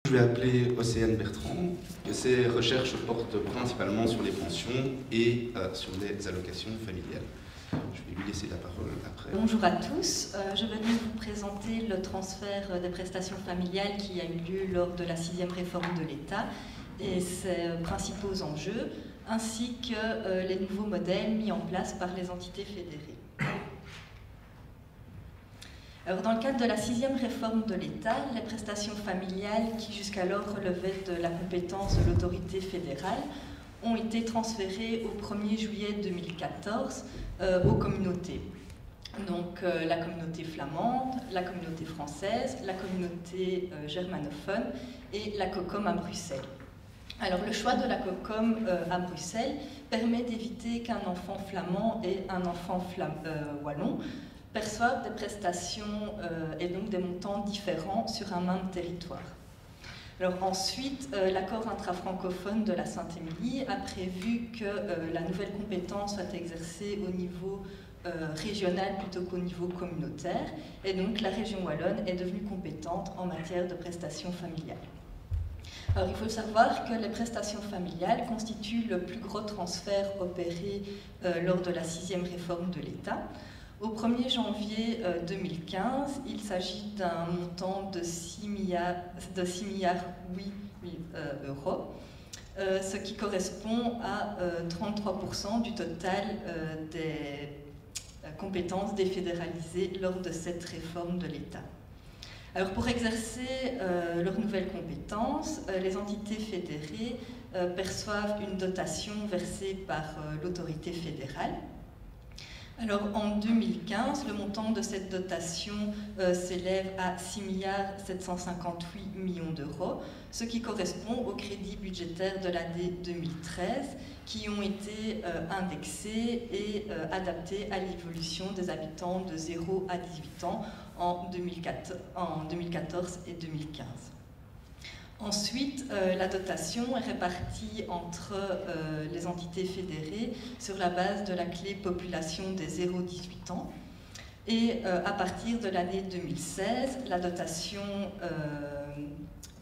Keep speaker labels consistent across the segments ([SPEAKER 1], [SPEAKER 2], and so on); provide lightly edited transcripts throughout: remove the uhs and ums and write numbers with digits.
[SPEAKER 1] Je vais appeler Océane Bertrand, que ses recherches portent principalement sur les pensions et sur les allocations familiales. Je vais lui laisser la parole après.
[SPEAKER 2] Bonjour à tous, je vais vous présenter le transfert des prestations familiales qui a eu lieu lors de la 6e réforme de l'État et ses principaux enjeux, ainsi que les nouveaux modèles mis en place par les entités fédérées. Alors, dans le cadre de la 6e réforme de l'État, les prestations familiales qui jusqu'alors relevaient de la compétence de l'autorité fédérale ont été transférées au 1er juillet 2014 aux communautés. Donc la communauté flamande, la communauté française, la communauté germanophone et la COCOM à Bruxelles. Alors le choix de la COCOM à Bruxelles permet d'éviter qu'un enfant flamand et un enfant wallon perçoivent des prestations et donc des montants différents sur un même territoire. Alors ensuite, l'accord intrafrancophone de la Saint-Émilie a prévu que la nouvelle compétence soit exercée au niveau régional plutôt qu'au niveau communautaire, et donc la région wallonne est devenue compétente en matière de prestations familiales. Alors, il faut savoir que les prestations familiales constituent le plus gros transfert opéré lors de la 6e réforme de l'État. Au 1er janvier 2015, il s'agit d'un montant de 6,8 milliards euros, ce qui correspond à 33% du total des compétences défédéralisées lors de cette réforme de l'État. Alors, pour exercer leurs nouvelles compétences, les entités fédérées perçoivent une dotation versée par l'autorité fédérale. Alors, en 2015, le montant de cette dotation s'élève à 6 758 millions d'euros, ce qui correspond aux crédits budgétaires de l'année 2013 qui ont été indexés et adaptés à l'évolution des habitants de 0 à 18 ans en 2014 et 2015. Ensuite, la dotation est répartie entre les entités fédérées sur la base de la clé population des 0-18 ans. Et à partir de l'année 2016, la dotation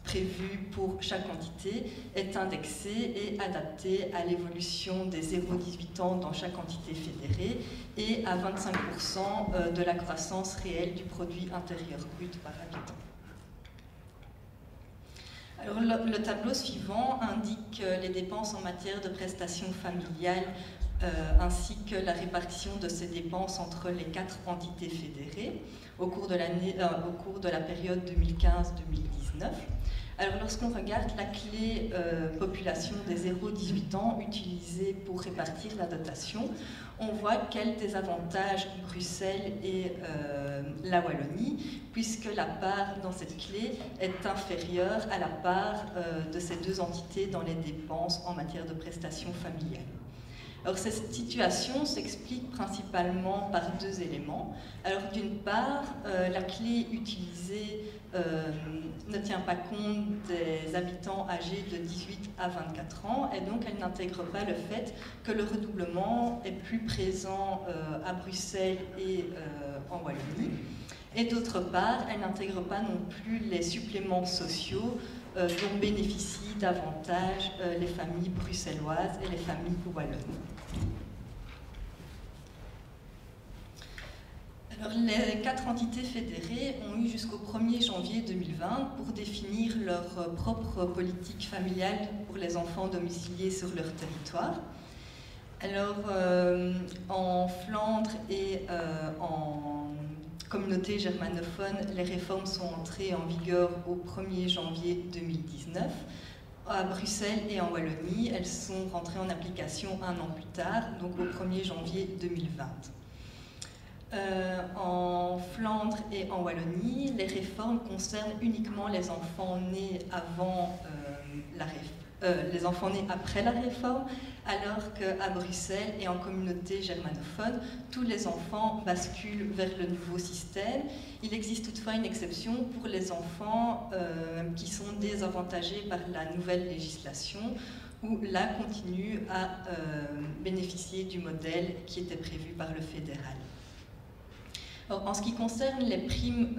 [SPEAKER 2] prévue pour chaque entité est indexée et adaptée à l'évolution des 0-18 ans dans chaque entité fédérée et à 25% de la croissance réelle du produit intérieur brut par habitant. Alors, le tableau suivant indique les dépenses en matière de prestations familiales ainsi que la répartition de ces dépenses entre les 4 entités fédérées au cours de la période 2015-2019. Alors, lorsqu'on regarde la clé population des 0-18 ans utilisée pour répartir la dotation, on voit qu'elle désavantage Bruxelles et la Wallonie, puisque la part dans cette clé est inférieure à la part de ces 2 entités dans les dépenses en matière de prestations familiales. Alors, cette situation s'explique principalement par 2 éléments. Alors, d'une part, la clé utilisée ne tient pas compte des habitants âgés de 18 à 24 ans et donc elle n'intègre pas le fait que le redoublement est plus présent à Bruxelles et en Wallonie. Et d'autre part, elle n'intègre pas non plus les suppléments sociaux dont bénéficient davantage les familles bruxelloises et les familles wallonnes. Alors, les 4 entités fédérées ont eu jusqu'au 1er janvier 2020 pour définir leur propre politique familiale pour les enfants domiciliés sur leur territoire. Alors, en Flandre et en communauté germanophone, les réformes sont entrées en vigueur au 1er janvier 2019. À Bruxelles et en Wallonie, elles sont rentrées en application un an plus tard, donc au 1er janvier 2020. En Flandre et en Wallonie, les réformes concernent uniquement les enfants nés les enfants nés après la réforme, alors qu'à Bruxelles et en communauté germanophone, tous les enfants basculent vers le nouveau système. Il existe toutefois une exception pour les enfants qui sont désavantagés par la nouvelle législation, où là continuent à bénéficier du modèle qui était prévu par le fédéral. Alors, en ce qui concerne les primes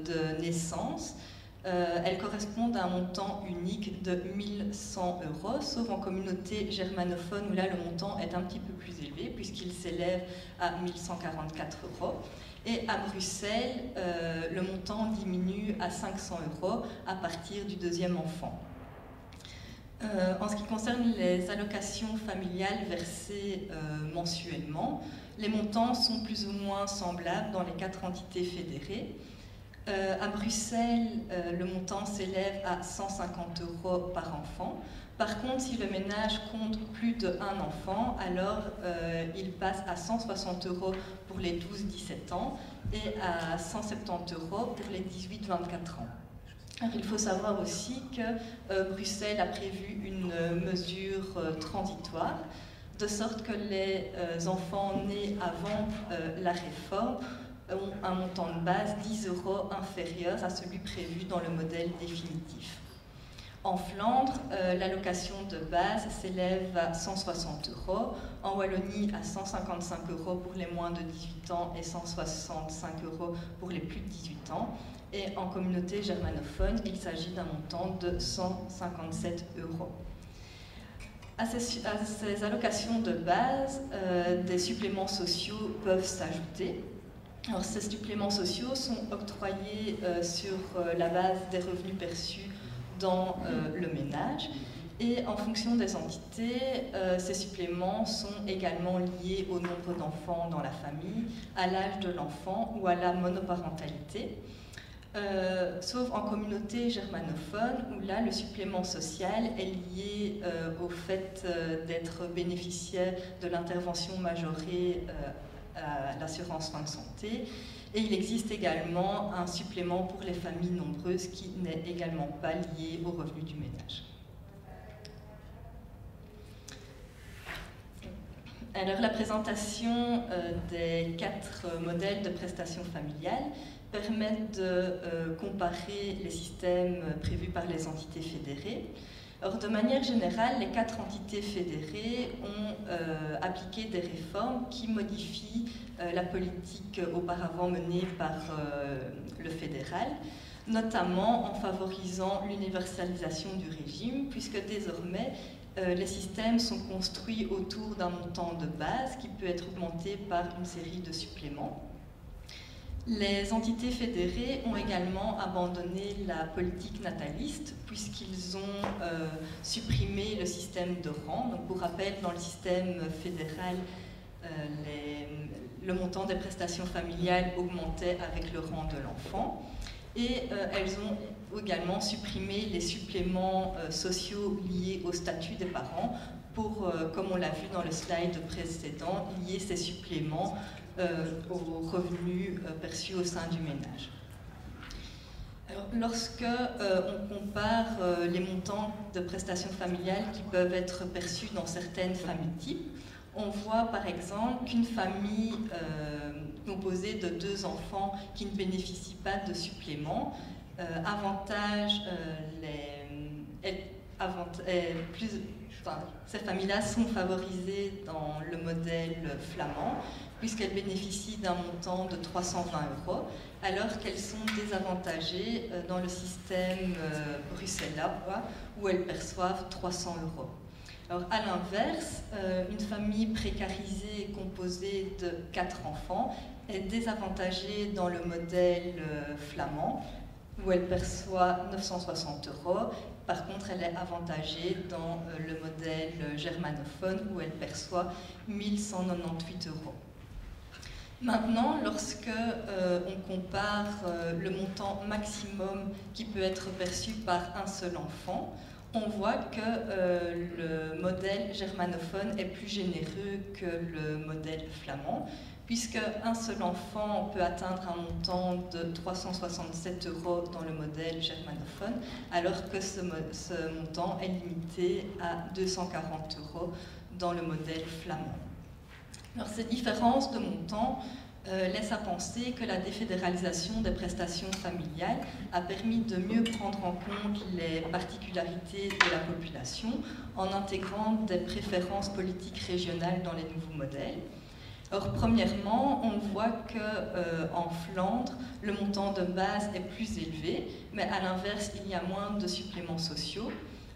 [SPEAKER 2] de naissance, elles correspondent à un montant unique de 1 100 €, sauf en communauté germanophone où là le montant est un petit peu plus élevé puisqu'il s'élève à 1 144 €. Et à Bruxelles, le montant diminue à 500 € à partir du deuxième enfant. En ce qui concerne les allocations familiales versées mensuellement, les montants sont plus ou moins semblables dans les 4 entités fédérées. À Bruxelles, le montant s'élève à 150 € par enfant. Par contre, si le ménage compte plus d'un enfant, alors il passe à 160 € pour les 12-17 ans et à 170 € pour les 18-24 ans. Alors, il faut savoir aussi que Bruxelles a prévu une mesure transitoire, de sorte que les enfants nés avant la réforme ont un montant de base 10 € inférieur à celui prévu dans le modèle définitif. En Flandre, l'allocation de base s'élève à 160 €, en Wallonie à 155 € pour les moins de 18 ans et 165 € pour les plus de 18 ans. Et en communauté germanophone, il s'agit d'un montant de 157 €. À ces allocations de base, des suppléments sociaux peuvent s'ajouter. Alors, ces suppléments sociaux sont octroyés sur la base des revenus perçus dans le ménage. Et en fonction des entités, ces suppléments sont également liés au nombre d'enfants dans la famille, à l'âge de l'enfant ou à la monoparentalité. Sauf en communauté germanophone, où là, le supplément social est lié au fait d'être bénéficiaire de l'intervention majorée à l'assurance soins de santé. Et il existe également un supplément pour les familles nombreuses qui n'est également pas lié au revenu du ménage. Alors, la présentation des 4 modèles de prestations familiales permet de comparer les systèmes prévus par les entités fédérées. Or, de manière générale, les 4 entités fédérées ont appliqué des réformes qui modifient la politique auparavant menée par le fédéral, notamment en favorisant l'universalisation du régime, puisque désormais, les systèmes sont construits autour d'un montant de base qui peut être augmenté par une série de suppléments. Les entités fédérées ont également abandonné la politique nataliste puisqu'ils ont supprimé le système de rang. Donc, pour rappel, dans le système fédéral, le montant des prestations familiales augmentait avec le rang de l'enfant. Et elles ont également supprimé les suppléments sociaux liés au statut des parents pour, comme on l'a vu dans le slide précédent, lier ces suppléments aux revenus perçus au sein du ménage. Alors, lorsque on compare les montants de prestations familiales qui peuvent être perçus dans certaines familles types, on voit par exemple qu'une famille composée de 2 enfants qui ne bénéficient pas de supplément ces familles-là sont favorisées dans le modèle flamand puisqu'elles bénéficient d'un montant de 320 €, alors qu'elles sont désavantagées dans le système bruxellois où elles perçoivent 300 €. Alors, à l'inverse, une famille précarisée composée de 4 enfants est désavantagée dans le modèle flamand, où elle perçoit 960 €. Par contre, elle est avantagée dans le modèle germanophone, où elle perçoit 1 198 €. Maintenant, lorsque on compare le montant maximum qui peut être perçu par un seul enfant, on voit que le modèle germanophone est plus généreux que le modèle flamand, puisque un seul enfant peut atteindre un montant de 367 € dans le modèle germanophone, alors que ce montant est limité à 240 € dans le modèle flamand. Alors, ces différences de montant laissent à penser que la défédéralisation des prestations familiales a permis de mieux prendre en compte les particularités de la population en intégrant des préférences politiques régionales dans les nouveaux modèles. Or, premièrement, on voit qu'en Flandre, le montant de base est plus élevé, mais à l'inverse, il y a moins de suppléments sociaux.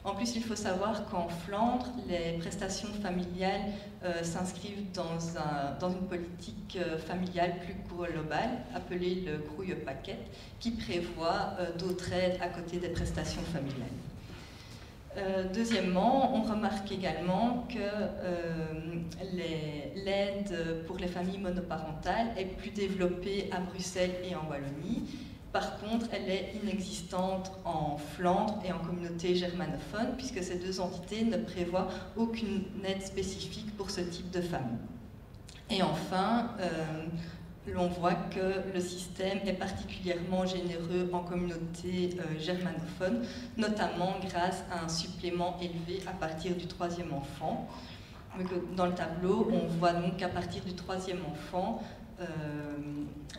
[SPEAKER 2] En plus, il faut savoir qu'en Flandre, les prestations familiales s'inscrivent dans une politique familiale plus globale, appelée le Groeipakket, qui prévoit d'autres aides à côté des prestations familiales. Deuxièmement, on remarque également que l'aide pour les familles monoparentales est plus développée à Bruxelles et en Wallonie. Par contre, elle est inexistante en Flandre et en communauté germanophone, puisque ces deux entités ne prévoient aucune aide spécifique pour ce type de famille. Et enfin, l'on voit que le système est particulièrement généreux en communauté germanophone, notamment grâce à un supplément élevé à partir du 3e enfant. Dans le tableau, on voit donc qu'à partir du 3e enfant,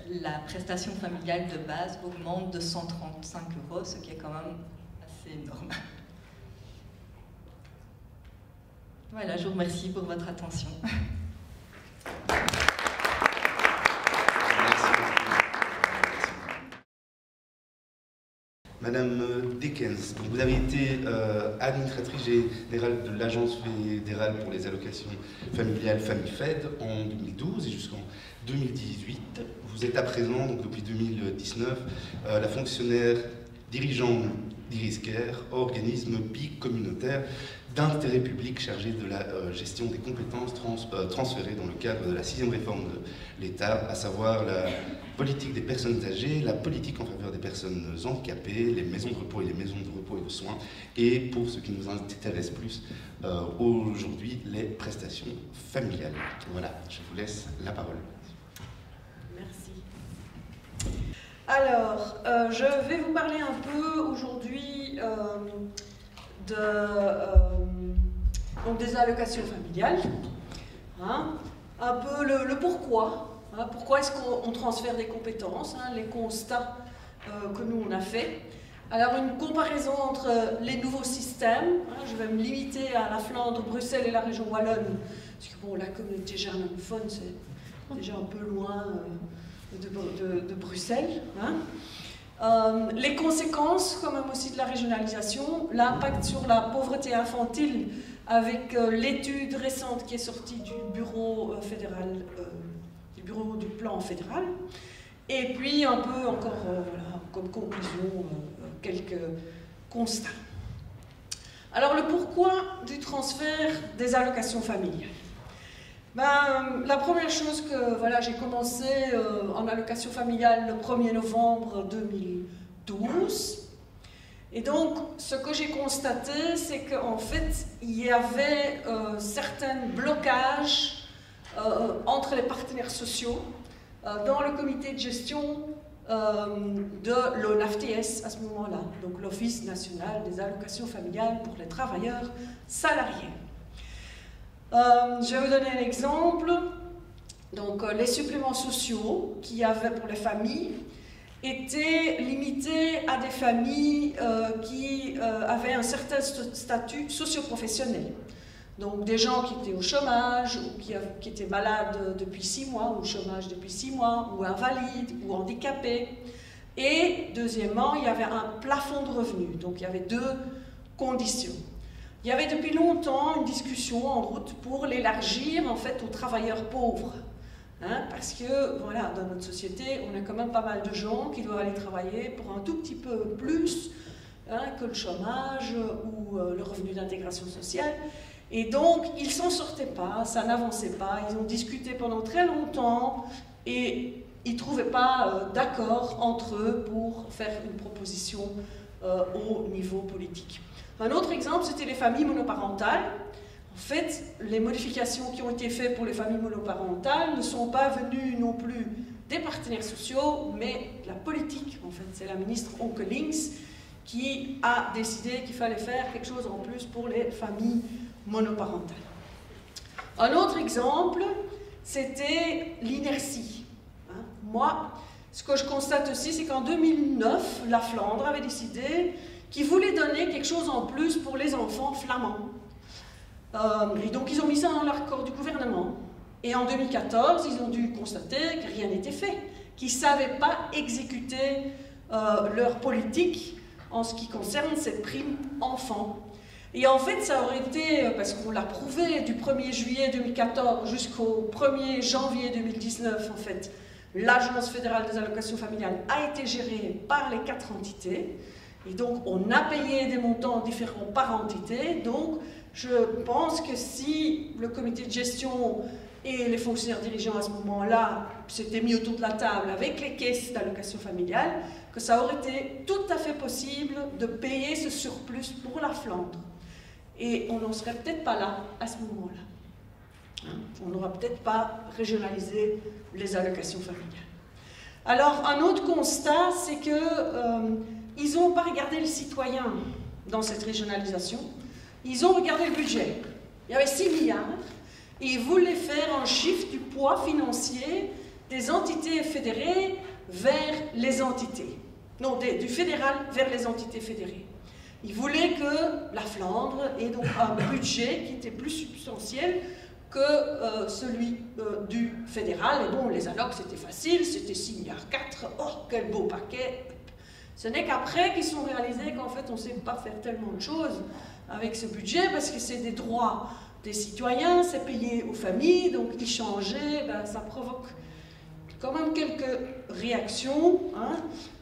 [SPEAKER 2] la prestation familiale de base augmente de 135 €, ce qui est quand même assez énorme. Voilà, je vous remercie pour votre attention.
[SPEAKER 1] Madame Dekens, vous avez été administratrice générale de l'Agence fédérale pour les allocations familiales FamiFed en 2012 et jusqu'en 2018. Vous êtes à présent, donc depuis 2019, la fonctionnaire dirigeante d'Iriscare, organisme bicommunautaire d'intérêt public chargé de la gestion des compétences transférées dans le cadre de la 6e réforme de l'État, à savoir la politique des personnes âgées, la politique en faveur des personnes handicapées, les maisons de repos et les maisons de repos et de soins, et pour ce qui nous intéresse plus aujourd'hui, les prestations familiales. Voilà, je vous laisse la parole.
[SPEAKER 3] Merci. Alors, je vais vous parler un peu aujourd'hui donc des allocations familiales, hein, un peu le pourquoi. Pourquoi est-ce qu'on transfère des compétences, hein, les constats que nous on a fait. Alors une comparaison entre les nouveaux systèmes, hein, je vais me limiter à la Flandre, Bruxelles et la région Wallonne, parce que bon, la communauté germanophone c'est déjà un peu loin de Bruxelles. Hein. Les conséquences quand même aussi de la régionalisation, l'impact sur la pauvreté infantile avec l'étude récente qui est sortie du bureau fédéral, bureau du plan fédéral, et puis un peu encore, voilà, comme conclusion, quelques constats. Alors le pourquoi du transfert des allocations familiales. La première chose que voilà, j'ai commencé en allocation familiale le 1er novembre 2012, et donc ce que j'ai constaté, c'est qu'en fait il y avait certains blocages entre les partenaires sociaux dans le comité de gestion de l'ONAF-TS à ce moment-là, donc l'Office national des allocations familiales pour les travailleurs salariés. Je vais vous donner un exemple. Donc les suppléments sociaux qu'il y avait pour les familles étaient limités à des familles qui avaient un certain statut socio-professionnel. Donc des gens qui étaient au chômage, ou qui étaient malades depuis 6 mois, ou au chômage depuis 6 mois, ou invalides, ou handicapés. Et deuxièmement, il y avait un plafond de revenus. Donc il y avait 2 conditions. Il y avait depuis longtemps une discussion en route pour l'élargir en fait aux travailleurs pauvres. Hein, parce que voilà, dans notre société, on a quand même pas mal de gens qui doivent aller travailler pour un tout petit peu plus, hein, que le chômage ou le revenu d'intégration sociale. Et donc, ils ne s'en sortaient pas, ça n'avançait pas, ils ont discuté pendant très longtemps et ils ne trouvaient pas d'accord entre eux pour faire une proposition au niveau politique. Un autre exemple, c'était les familles monoparentales. En fait, les modifications qui ont été faites pour les familles monoparentales ne sont pas venues non plus des partenaires sociaux, mais de la politique. En fait, c'est la ministre Onkelings qui a décidé qu'il fallait faire quelque chose en plus pour les familles monoparentales. Un autre exemple, c'était l'inertie. Hein, moi, ce que je constate aussi, c'est qu'en 2009, la Flandre avait décidé qu'il voulait donner quelque chose en plus pour les enfants flamands. Et donc ils ont mis ça dans l'accord du gouvernement. Et en 2014, ils ont dû constater que rien n'était fait, qu'ils ne savaient pas exécuter leur politique en ce qui concerne cette prime enfant. Et en fait, ça aurait été, parce qu'on l'a prouvé, du 1er juillet 2014 jusqu'au 1er janvier 2019, en fait, l'Agence fédérale des allocations familiales a été gérée par les 4 entités. Et donc, on a payé des montants différents par entité. Donc, je pense que si le comité de gestion et les fonctionnaires dirigeants à ce moment-là s'étaient mis autour de la table avec les caisses d'allocations familiales, que ça aurait été tout à fait possible de payer ce surplus pour la Flandre. Et on n'en serait peut-être pas là à ce moment-là. On n'aura peut-être pas régionalisé les allocations familiales. Alors, un autre constat, c'est qu'ils n'ont pas regardé le citoyen dans cette régionalisation. Ils ont regardé le budget. Il y avait 6 milliards. Et ils voulaient faire un chiffre du poids financier des entités fédérées vers les entités. Non, du fédéral vers les entités fédérées. Ils voulaient que la Flandre ait donc un budget qui était plus substantiel que celui du fédéral. Et bon, les allocs, c'était facile, c'était 6,4 milliards. Oh, quel beau paquet! Ce n'est qu'après qu'ils sont réalisés qu'en fait, on ne sait pas faire tellement de choses avec ce budget, parce que c'est des droits des citoyens, c'est payé aux familles, donc y changer, ben, ça provoque quand même quelques réactions. Hein.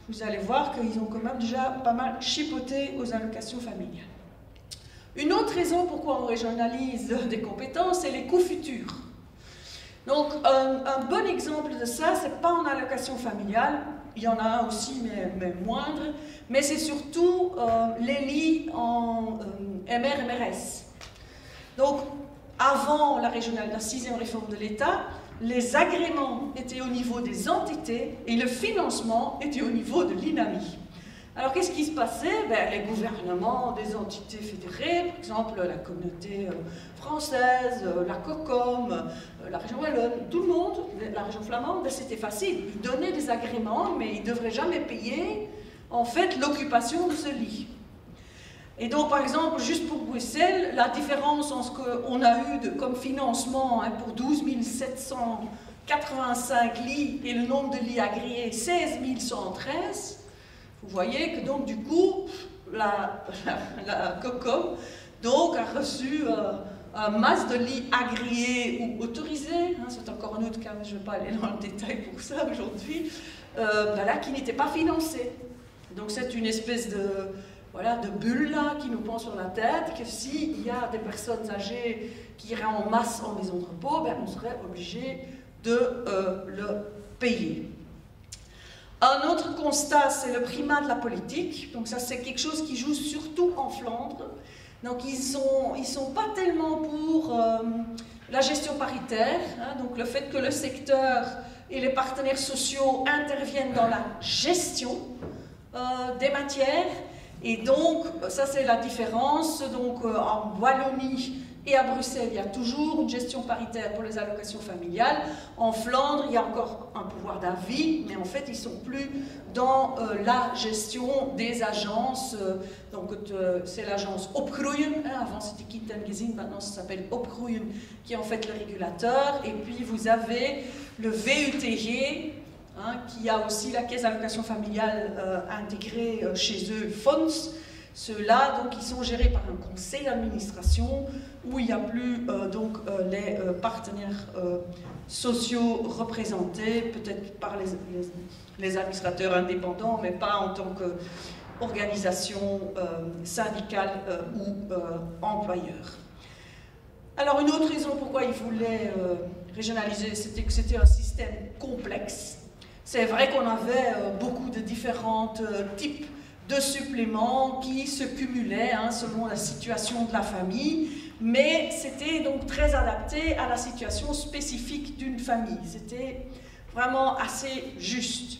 [SPEAKER 3] Vous allez voir qu'ils ont quand même déjà pas mal chipoté aux allocations familiales. Une autre raison pourquoi on régionalise des compétences, c'est les coûts futurs. Donc, un bon exemple de ça, c'est pas en allocation familiale, il y en a un aussi, mais moindre, mais c'est surtout les lits en MR-MRS. Donc, avant la 6e réforme de l'État, les agréments étaient au niveau des entités et le financement était au niveau de l'INAMI. Alors, qu'est-ce qui se passait? Les gouvernements des entités fédérées, par exemple la communauté française, la COCOM, la région wallonne, tout le monde, la région flamande, c'était facile. Ils donnaient des agréments, mais ils ne devraient jamais payer, en fait, l'occupation de ce lit. Et donc, par exemple, juste pour Bruxelles, la différence en ce qu'on a eu comme financement pour 12 785 lits et le nombre de lits agréés, 16 113, vous voyez que donc du coup, la COCOM donc, a reçu un masse de lits agréés ou autorisés, hein, c'est encore un autre cas, mais je ne vais pas aller dans le détail pour ça aujourd'hui, là, qui n'était pas financé. Donc c'est une espèce de bulle là, qui nous pend sur la tête, que s'il y a des personnes âgées qui iraient en masse en maison de repos, on serait obligé de le payer. Un autre constat, c'est le primat de la politique. Donc ça, c'est quelque chose qui joue surtout en Flandre. Donc ils sont pas tellement pour la gestion paritaire, hein, donc le fait que le secteur et les partenaires sociaux interviennent dans la gestion des matières. Et donc, ça c'est la différence. Donc en Wallonie et à Bruxelles, il y a toujours une gestion paritaire pour les allocations familiales. En Flandre, il y a encore un pouvoir d'avis, mais en fait, ils ne sont plus dans la gestion des agences. Donc, c'est l'agence Opgroeien. Hein, avant, c'était Kind en Gezin, maintenant, ça s'appelle Opgroeien, qui est en fait le régulateur. Et puis, vous avez le VUTG, hein, qui a aussi la caisse d'allocation familiale intégrée chez eux, FONS. Ceux-là, donc, ils sont gérés par un conseil d'administration où il n'y a plus les partenaires sociaux représentés, peut-être par les administrateurs indépendants, mais pas en tant qu'organisation syndicale ou employeur. Alors, une autre raison pourquoi ils voulaient régionaliser, c'était que c'était un système complexe. C'est vrai qu'on avait beaucoup de différents types de suppléments qui se cumulaient selon la situation de la famille, mais c'était donc très adapté à la situation spécifique d'une famille. C'était vraiment assez juste.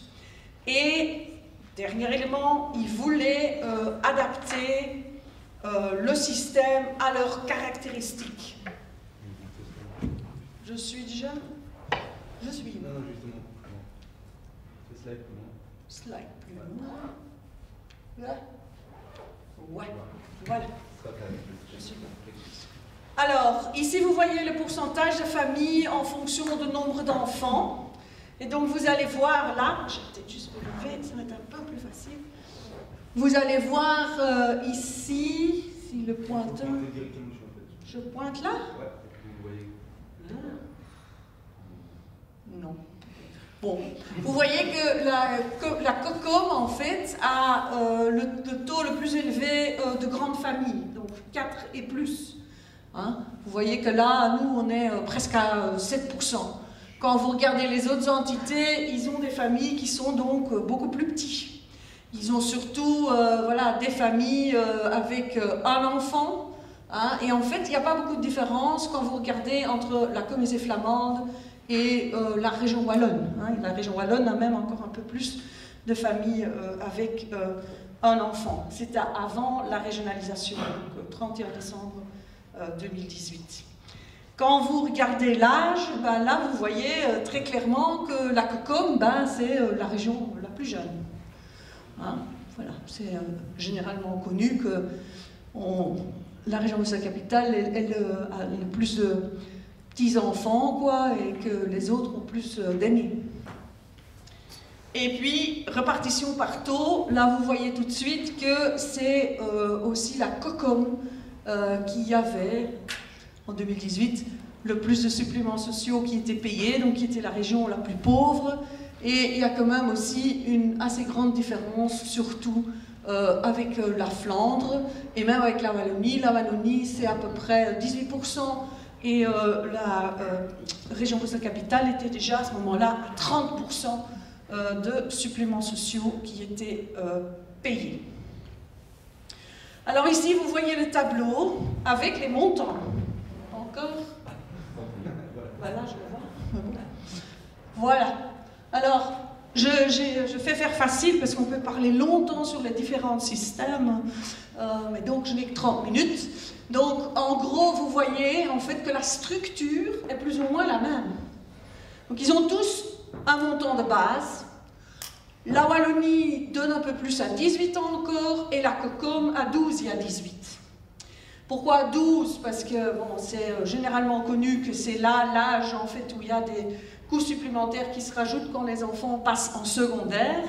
[SPEAKER 3] Et, dernier élément, ils voulaient adapter le système à leurs caractéristiques. Je suis déjà? Je suis.
[SPEAKER 1] Non, justement. Ce slide plus loin.
[SPEAKER 3] Slide plus loin. Là? Ouais, voilà. Je suis là. Alors, ici, vous voyez le pourcentage de familles en fonction du nombre d'enfants. Et donc, vous allez voir là, je vais peut-être juste me lever, ça va être un peu plus facile. Vous allez voir ici, si le pointeur... Je pointe là?
[SPEAKER 1] Ouais, vous voyez.
[SPEAKER 3] Non. Bon, vous voyez que la COCOM, en fait, a le taux le plus élevé de grandes familles, donc 4 et plus. Hein? Vous voyez que là, nous, on est presque à 7%. Quand vous regardez les autres entités, ils ont des familles qui sont donc beaucoup plus petites. Ils ont surtout voilà, des familles avec un enfant. Hein? Et en fait, il n'y a pas beaucoup de différence quand vous regardez entre la communauté flamande et la région wallonne. Hein? La région wallonne a même encore un peu plus de familles avec un enfant. C'était avant la régionalisation, donc 31 décembre 2018. Quand vous regardez l'âge, ben là vous voyez très clairement que la COCOM, ben, c'est la région la plus jeune. Hein? Voilà, c'est généralement connu que la région Bruxelles-Capitale, elle a le plus de petits-enfants, quoi, et que les autres ont plus d'aînés. Et puis, répartition par taux, là vous voyez tout de suite que c'est aussi la COCOM qui avait, en 2018, le plus de suppléments sociaux qui étaient payés, donc qui était la région la plus pauvre. Et il y a quand même aussi une assez grande différence, surtout avec la Flandre et même avec la Wallonie. La Wallonie, c'est à peu près 18%. Et la région Bruxelles-Capitale était déjà à ce moment-là à 30% de suppléments sociaux qui étaient payés. Alors ici, vous voyez le tableau avec les montants. Encore? Voilà, je le vois. Voilà. Alors, je fais faire facile parce qu'on peut parler longtemps sur les différents systèmes, mais donc je n'ai que 30 minutes. Donc, en gros, vous voyez en fait que la structure est plus ou moins la même. Donc, ils ont tous un montant de base. La Wallonie donne un peu plus à 18 ans encore, et la COCOM à 12 et à 18. Pourquoi 12? Parce que bon, c'est généralement connu que c'est là l'âge en fait où il y a des coûts supplémentaires qui se rajoutent quand les enfants passent en secondaire.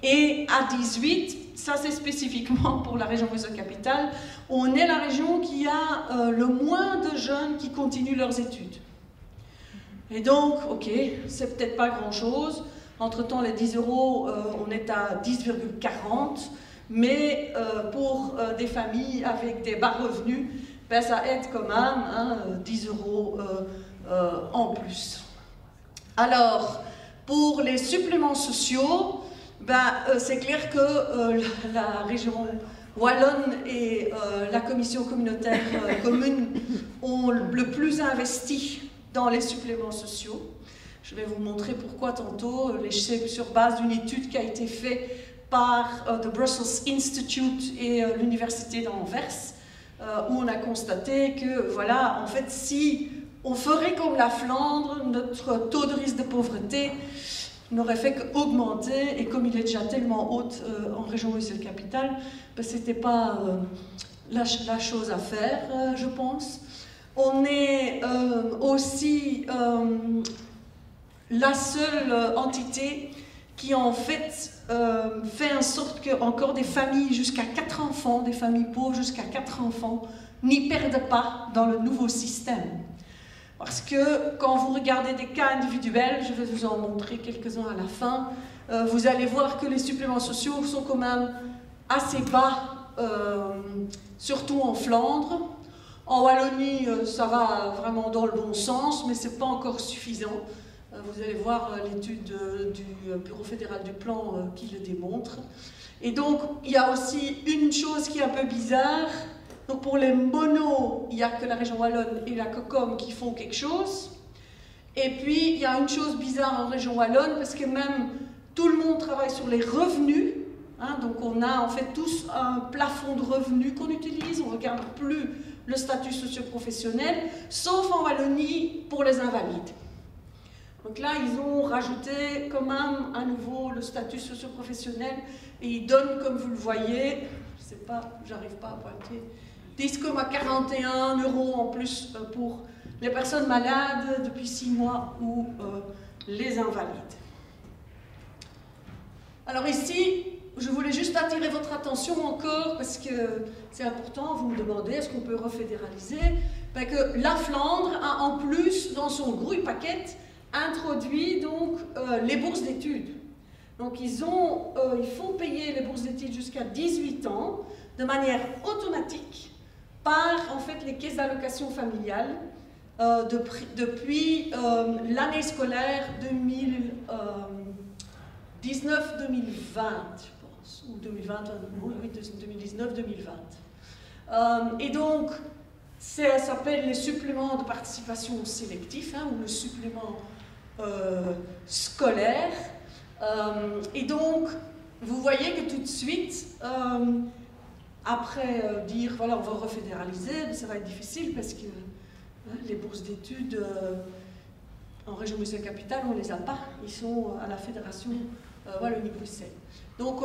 [SPEAKER 3] Et à 18, ça c'est spécifiquement pour la région Bruxelles-Capitale, on est la région qui a le moins de jeunes qui continuent leurs études. Et donc, ok, c'est peut-être pas grand-chose. Entre-temps, les 10 €, on est à 10,40. Mais pour des familles avec des bas revenus, ben, ça aide quand même, hein, 10 € en plus. Alors, pour les suppléments sociaux, ben, c'est clair que la région wallonne et la commission communautaire commune ont le plus investi dans les suppléments sociaux. Je vais vous montrer pourquoi tantôt. C'est sur base d'une étude qui a été faite par The Brussels Institute et l'université d'Anvers, où on a constaté que, voilà, en fait, si on ferait comme la Flandre, notre taux de risque de pauvreté n'aurait fait qu'augmenter, et comme il est déjà tellement haut en région Bruxelles-Capitale, ben, ce n'était pas la chose à faire, je pense. On est aussi la seule entité qui en fait fait en sorte que encore des familles jusqu'à 4 enfants, des familles pauvres jusqu'à 4 enfants, n'y perdent pas dans le nouveau système. Parce que quand vous regardez des cas individuels, je vais vous en montrer quelques-uns à la fin, vous allez voir que les suppléments sociaux sont quand même assez bas, surtout en Flandre. En Wallonie, ça va vraiment dans le bon sens, mais ce n'est pas encore suffisant. Vous allez voir l'étude du Bureau fédéral du plan qui le démontre. Et donc, il y a aussi une chose qui est un peu bizarre. Donc, pour les monos, il n'y a que la région wallonne et la COCOM qui font quelque chose. Et puis, il y a une chose bizarre en région wallonne, parce que même tout le monde travaille sur les revenus. Hein, donc, on a en fait tous un plafond de revenus qu'on utilise. On ne regarde plus le statut socio-professionnel, sauf en Wallonie pour les invalides. Donc là, ils ont rajouté quand même à nouveau le statut socio-professionnel et ils donnent, comme vous le voyez, je ne sais pas, j'arrive pas à pointer, 10,41 € en plus pour les personnes malades depuis 6 mois ou les invalides. Alors ici, je voulais juste attirer votre attention encore, parce que c'est important, vous me demandez est-ce qu'on peut refédéraliser, ben que la Flandre a en plus dans son grouille-paquet introduit donc les bourses d'études. Donc ils font payer les bourses d'études jusqu'à 18 ans de manière automatique par en fait les caisses d'allocation familiale depuis l'année scolaire 2019-2020, je pense, ou 2019-2020. Et donc, ça s'appelle les suppléments de participation sélectifs, ou le supplément scolaire. Et donc, vous voyez que tout de suite, après dire, voilà, on va refédéraliser, ça va être difficile parce que les bourses d'études en région Bruxelles-Capitale, on ne les a pas. Ils sont à la fédération Wallonie-Bruxelles. Donc,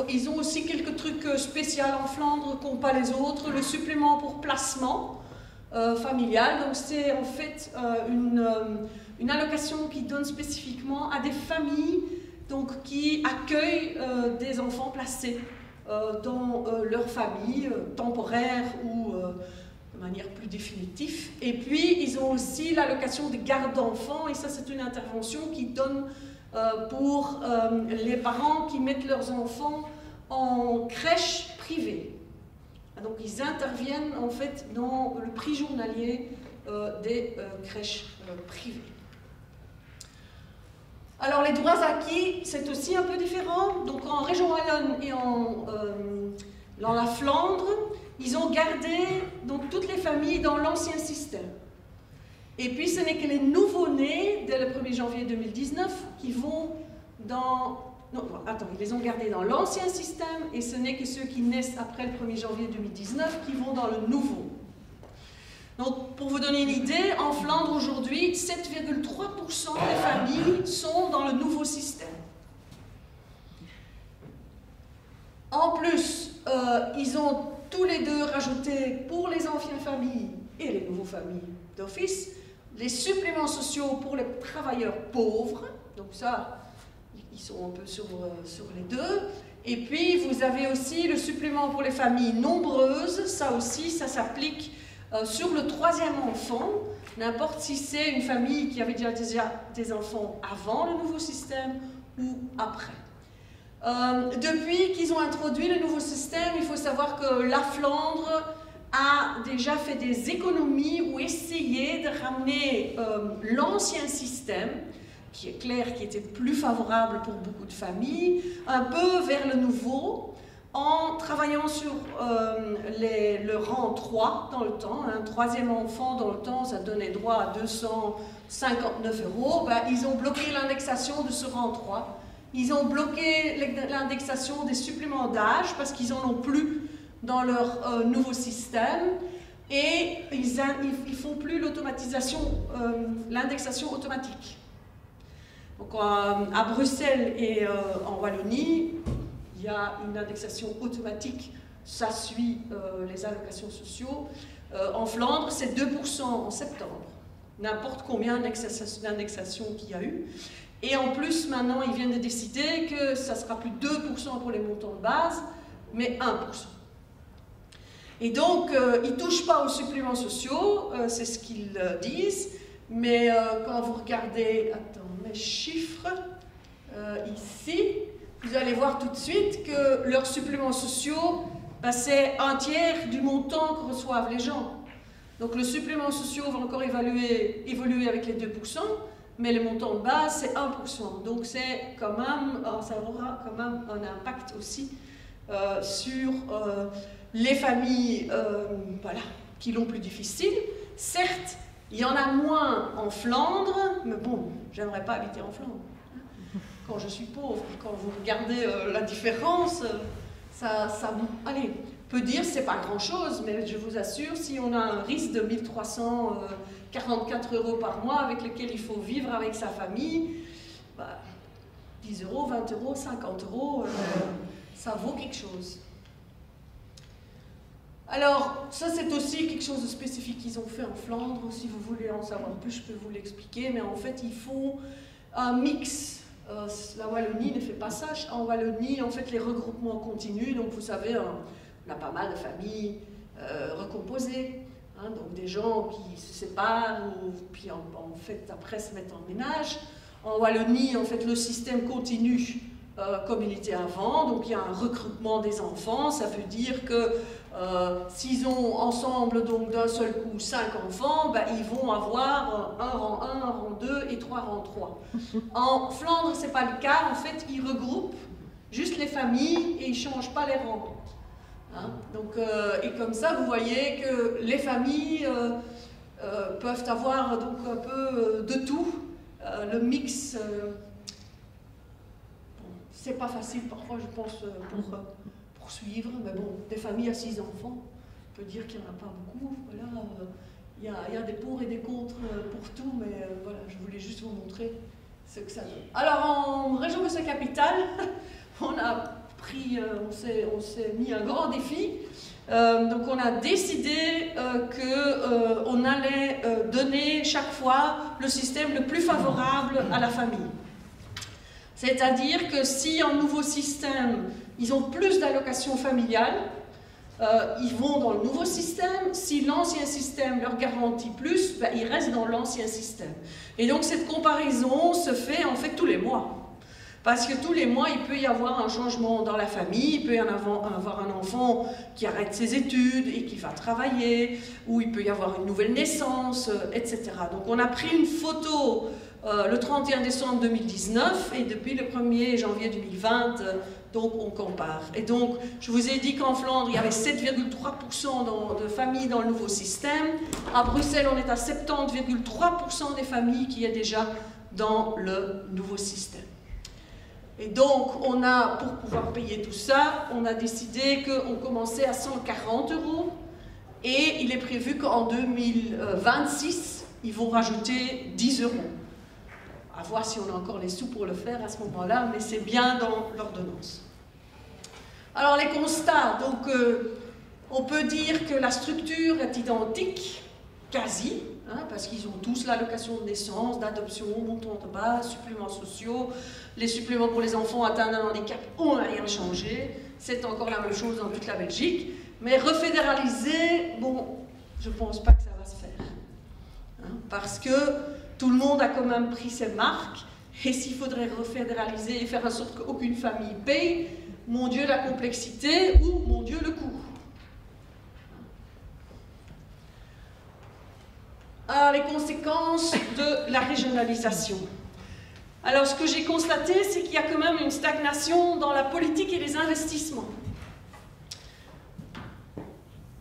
[SPEAKER 3] ils ont aussi quelques trucs spéciaux en Flandre qu'ont pas les autres. Le supplément pour placement familial. Donc, c'est en fait une allocation qui donne spécifiquement à des familles donc, qui accueillent des enfants placés dans leur famille temporaire ou de manière plus définitive. Et puis, ils ont aussi l'allocation de garde d'enfants, et ça, c'est une intervention qui donne pour les parents qui mettent leurs enfants en crèche privée. Donc, ils interviennent en fait dans le prix journalier des crèches privées. Alors, les droits acquis, c'est aussi un peu différent. Donc, en région Wallonne et dans la Flandre, ils ont gardé donc, toutes les familles dans l'ancien système. Et puis, ce n'est que les nouveaux-nés, dès le 1er janvier 2019, qui vont dans... Non, attends, ils les ont gardés dans l'ancien système, et ce n'est que ceux qui naissent après le 1er janvier 2019 qui vont dans le nouveau. Donc, pour vous donner une idée, en Flandre aujourd'hui, 7,3% des familles sont dans le nouveau système. En plus, ils ont tous les deux rajouté pour les anciennes familles et les nouveaux familles d'office, les suppléments sociaux pour les travailleurs pauvres. Donc ça, ils sont un peu sur les deux. Et puis, vous avez aussi le supplément pour les familles nombreuses. Ça aussi, ça s'applique sur le 3e enfant, n'importe si c'est une famille qui avait déjà des enfants avant le nouveau système ou après. Depuis qu'ils ont introduit le nouveau système, il faut savoir que la Flandre a déjà fait des économies ou essayé de ramener l'ancien système, qui est clair, qui était plus favorable pour beaucoup de familles, un peu vers le nouveau, en travaillant sur le rang 3 dans le temps. Un 3e enfant dans le temps, ça donnait droit à 259 €. Ben, ils ont bloqué l'indexation de ce rang 3. Ils ont bloqué l'indexation des suppléments d'âge parce qu'ils n'en ont plus dans leur nouveau système. Et ils ne font plus l'automatisation, l'indexation automatique. Donc à Bruxelles et en Wallonie, il y a une indexation automatique, ça suit les allocations sociaux. En Flandre, c'est 2% en septembre. N'importe combien d'indexation qu'il y a eu. Et en plus, maintenant, ils viennent de décider que ça ne sera plus 2% pour les montants de base, mais 1%. Et donc, ils ne touchent pas aux suppléments sociaux, c'est ce qu'ils disent, mais quand vous regardez, mes chiffres, ici, vous allez voir tout de suite que leurs suppléments sociaux, ben, c'est un tiers du montant que reçoivent les gens. Donc, le supplément social va encore évoluer avec les 2%, mais le montant de base, c'est 1%. Donc, c'est quand même, ça aura quand même un impact aussi sur les familles voilà, qui l'ont plus difficile. Certes, il y en a moins en Flandre, mais bon, j'aimerais pas habiter en Flandre. Quand je suis pauvre, quand vous regardez la différence, allez, peut dire c'est pas grand-chose, mais je vous assure, si on a un risque de 1 344 € par mois avec lequel il faut vivre avec sa famille, bah, 10 €, 20 €, 50 €, ça vaut quelque chose. Alors, ça c'est aussi quelque chose de spécifique qu'ils ont fait en Flandre. Si vous voulez en savoir plus, je peux vous l'expliquer. Mais en fait, ils font un mix. La Wallonie ne fait pas ça. En Wallonie, en fait, les regroupements continuent. Donc, vous savez, on a pas mal de familles recomposées. Hein, donc, des gens qui se séparent, puis en fait, après, se mettent en ménage. En Wallonie, en fait, le système continue comme il était avant. Donc, il y a un recrutement des enfants. Ça veut dire que s'ils ont ensemble, donc d'un seul coup, 5 enfants, ben, ils vont avoir un rang 1, un rang 2 et 3 rangs 3. En Flandre, ce n'est pas le cas. En fait, ils regroupent juste les familles et ils ne changent pas les rangs. Hein? Donc, et comme ça, vous voyez que les familles peuvent avoir donc, un peu de tout. Le mix, c'est pas facile parfois, je pense, pour suivre, mais bon, des familles à 6 enfants, on peut dire qu'il n'y en a pas beaucoup. Voilà, il y a des pour et des contre pour tout, mais voilà, je voulais juste vous montrer ce que ça donne. Alors, en région Bruxelles-Capitale, on s'est mis un grand défi. Donc, on a décidé qu'on allait donner chaque fois le système le plus favorable à la famille. C'est-à-dire que si en nouveau système, ils ont plus d'allocations familiales, ils vont dans le nouveau système. Si l'ancien système leur garantit plus, ben, ils restent dans l'ancien système. Et donc cette comparaison se fait en fait tous les mois. Parce que tous les mois, il peut y avoir un changement dans la famille, il peut y avoir un enfant qui arrête ses études et qui va travailler, ou il peut y avoir une nouvelle naissance, etc. Donc on a pris une photo le 31 décembre 2019 et depuis le 1er janvier 2020, donc on compare. Et donc, je vous ai dit qu'en Flandre, il y avait 7,3% de familles dans le nouveau système. À Bruxelles, on est à 70,3% des familles qui est déjà dans le nouveau système. Et donc, on a, pour pouvoir payer tout ça, on a décidé qu'on commençait à 140 € et il est prévu qu'en 2026, ils vont rajouter 10 €. À voir si on a encore les sous pour le faire à ce moment-là, mais c'est bien dans l'ordonnance. Alors les constats, donc on peut dire que la structure est identique, quasi, hein, parce qu'ils ont tous l'allocation de naissance, d'adoption, montant de base, suppléments sociaux, les suppléments pour les enfants atteints d'un handicap, on n'a rien changé, c'est encore la même chose dans toute la Belgique, mais refédéraliser, bon, je ne pense pas que ça va se faire, hein, parce que tout le monde a quand même pris ses marques, et s'il faudrait refédéraliser et faire en sorte qu'aucune famille paye, mon Dieu la complexité ou mon Dieu le coût. Alors les conséquences de la régionalisation. Alors ce que j'ai constaté, c'est qu'il y a quand même une stagnation dans la politique et les investissements.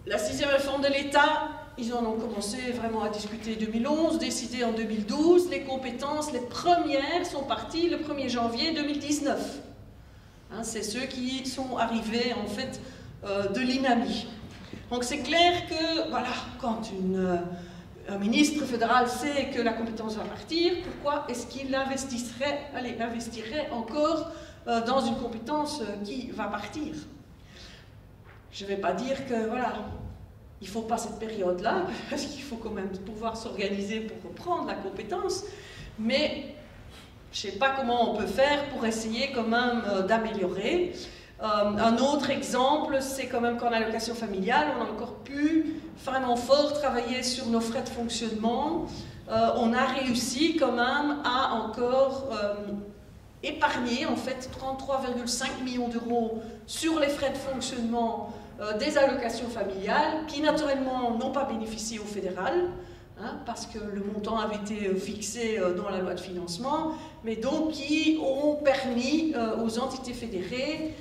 [SPEAKER 3] La 6e réforme de l'État, ils en ont commencé vraiment à discuter en 2011, décidé en 2012. Les compétences, les premières, sont parties le 1er janvier 2019. Hein, c'est ceux qui sont arrivés, en fait, de l'INAMI. Donc c'est clair que, voilà, quand un ministre fédéral sait que la compétence va partir, pourquoi est-ce qu'il investirait encore dans une compétence qui va partir? Je ne vais pas dire que, voilà, il ne faut pas cette période-là, parce qu'il faut quand même pouvoir s'organiser pour reprendre la compétence, mais je ne sais pas comment on peut faire pour essayer quand même d'améliorer. Un autre exemple, c'est quand même qu'en allocation familiale, on a encore pu vraiment fort travailler sur nos frais de fonctionnement. On a réussi quand même à encore épargner en fait 33,5 millions d'euros sur les frais de fonctionnement des allocations familiales qui naturellement n'ont pas bénéficié au fédéral, hein, parce que le montant avait été fixé dans la loi de financement, mais donc qui ont permis aux entités fédérées,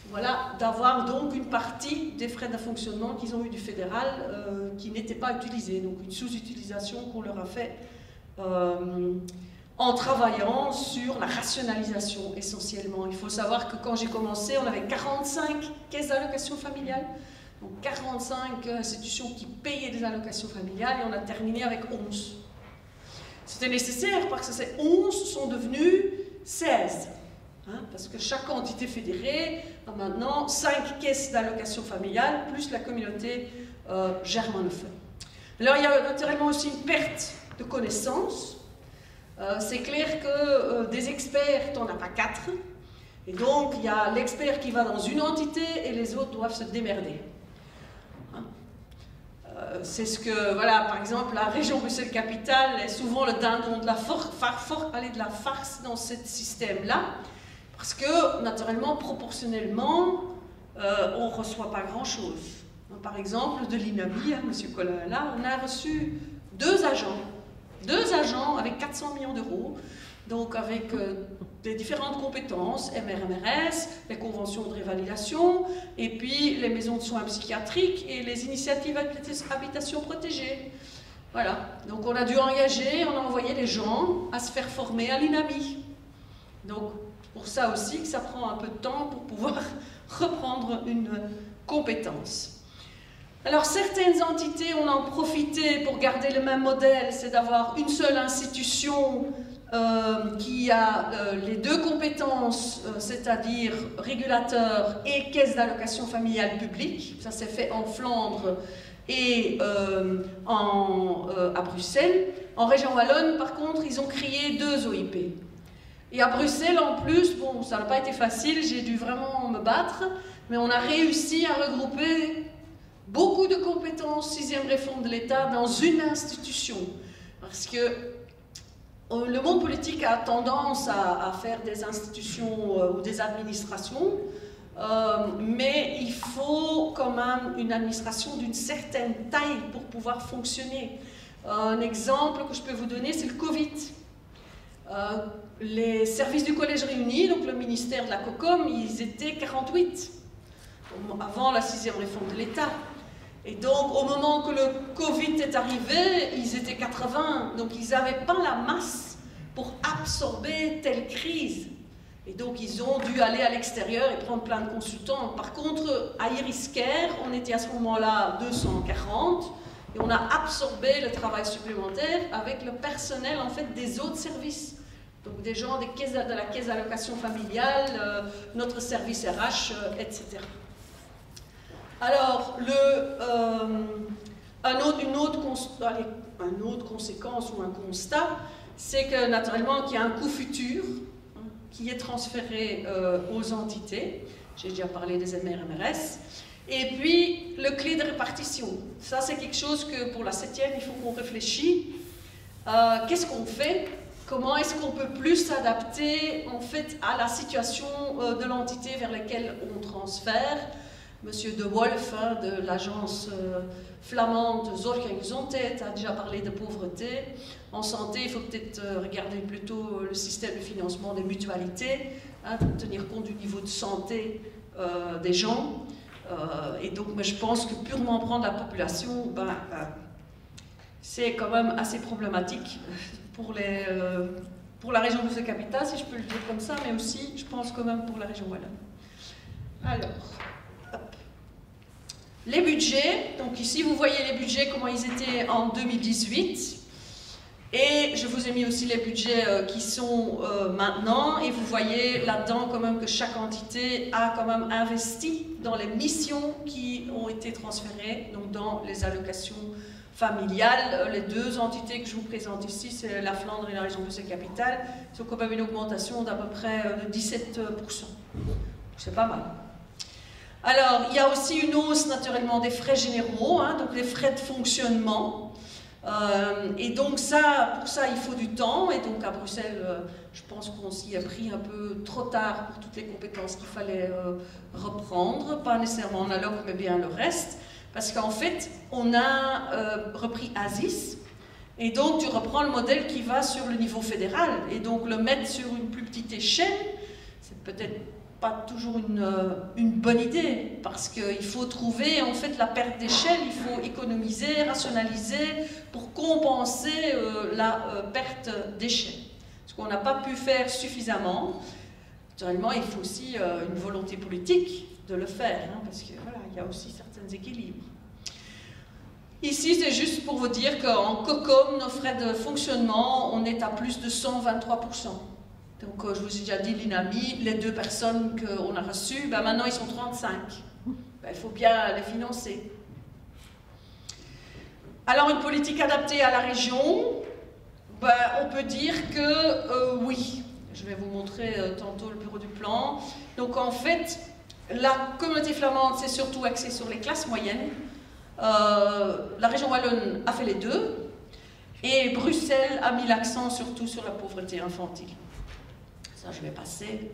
[SPEAKER 3] voilà, d'avoir donc une partie des frais de fonctionnement qu'ils ont eu du fédéral qui n'étaient pas utilisés, donc une sous-utilisation qu'on leur a fait en travaillant sur la rationalisation essentiellement. Il faut savoir que quand j'ai commencé, on avait 45 caisses d'allocations familiales, donc 45 institutions qui payaient des allocations familiales, et on a terminé avec 11. C'était nécessaire parce que ces 11 sont devenus 16. parce que chaque entité fédérée a maintenant 5 caisses d'allocation familiale, plus la communauté germanophone. Alors il y a naturellement aussi une perte de connaissances. C'est clair que des experts, on n'a pas 4. Et donc il y a l'expert qui va dans une entité et les autres doivent se démerder. C'est ce que, voilà, par exemple, la région Bruxelles-Capitale est souvent le dindon de la farce dans ce système-là, parce que, naturellement, proportionnellement, on ne reçoit pas grand-chose. Par exemple, de l'INAMI, M. Collin, là, on a reçu 2 agents avec 400 millions d'euros, donc avec des différentes compétences, MRMRS, les conventions de révalidation, et puis les maisons de soins psychiatriques et les initiatives habitation protégée. Voilà, donc on a dû engager, on a envoyé les gens à se faire former à l'INAMI. Donc, pour ça aussi que ça prend un peu de temps pour pouvoir reprendre une compétence. Alors, certaines entités, on en profité pour garder le même modèle, c'est d'avoir une seule institution qui a les 2 compétences, c'est-à-dire régulateur et caisse d'allocation familiale publique. Ça s'est fait en Flandre et à Bruxelles. En région wallonne, par contre, ils ont créé 2 OIP. Et à Bruxelles, en plus, bon, ça n'a pas été facile, j'ai dû vraiment me battre, mais on a réussi à regrouper beaucoup de compétences, 6e réforme de l'État, dans une institution. Parce que le monde politique a tendance à faire des institutions ou des administrations, mais il faut quand même une administration d'une certaine taille pour pouvoir fonctionner. Un exemple que je peux vous donner, c'est le Covid. Les services du Collège réunis, donc le ministère de la COCOM, ils étaient 48, avant la 6e réforme de l'État. Et donc, au moment que le Covid est arrivé, ils étaient 80, donc ils n'avaient pas la masse pour absorber telle crise. Et donc, ils ont dû aller à l'extérieur et prendre plein de consultants. Par contre, à Iriscare, on était à ce moment-là 240, et on a absorbé le travail supplémentaire avec le personnel, en fait, des autres services. Donc, des gens de la caisse d'allocation familiale, notre service RH, etc. Alors, une autre conséquence ou un constat, c'est que naturellement qu'il y a un coût futur qui est transféré aux entités. J'ai déjà parlé des MRMRS. Et puis, le clé de répartition. Ça, c'est quelque chose que pour la 7e, il faut qu'on réfléchisse. Qu'est-ce qu'on fait? Comment est-ce qu'on peut plus s'adapter en fait à la situation de l'entité vers laquelle on transfère? Monsieur De Wolf, de l'agence flamande Zorg en Gezondheid, a déjà parlé de pauvreté. En santé, il faut peut-être regarder plutôt le système de financement des mutualités, pour tenir compte du niveau de santé des gens. Et donc, je pense que purement prendre la population, c'est quand même assez problématique pour la région Bruxelles-Capitale, si je peux le dire comme ça, mais aussi, je pense, quand même pour la région wallonne. Alors... Les budgets, donc ici vous voyez les budgets, comment ils étaient en 2018. Et je vous ai mis aussi les budgets qui sont maintenant. Et vous voyez là-dedans quand même que chaque entité a quand même investi dans les missions qui ont été transférées, donc dans les allocations familiales. Les 2 entités que je vous présente ici, c'est la Flandre et la région Bruxelles-Capitale. Ils ont quand même une augmentation d'à peu près de 17%. C'est pas mal. Alors, il y a aussi une hausse naturellement des frais généraux, donc les frais de fonctionnement. Et donc pour ça, il faut du temps. Et donc à Bruxelles, je pense qu'on s'y a pris un peu trop tard pour toutes les compétences qu'il fallait reprendre. Pas nécessairement en alloc, mais bien le reste. Parce qu'en fait, on a repris ASIS. Et donc, tu reprends le modèle qui va sur le niveau fédéral. Et donc, le mettre sur une plus petite échelle, c'est peut-être pas toujours une bonne idée, parce qu'il faut trouver en fait la perte d'échelle, il faut économiser, rationaliser pour compenser la perte d'échelle. Ce qu'on n'a pas pu faire suffisamment. Naturellement, il faut aussi une volonté politique de le faire, parce que voilà, il y a aussi certains équilibres. Ici, c'est juste pour vous dire qu'en COCOM, nos frais de fonctionnement, on est à plus de 123%. Donc, je vous ai déjà dit, l'INAMI, les 2 personnes qu'on a reçues, ben, maintenant ils sont 35. Ben, il faut bien les financer. Alors, une politique adaptée à la région, ben, on peut dire que oui. Je vais vous montrer tantôt le bureau du plan. Donc, en fait, la communauté flamande s'est surtout axée sur les classes moyennes. La région wallonne a fait les 2. Et Bruxelles a mis l'accent surtout sur la pauvreté infantile. Ça, je vais passer.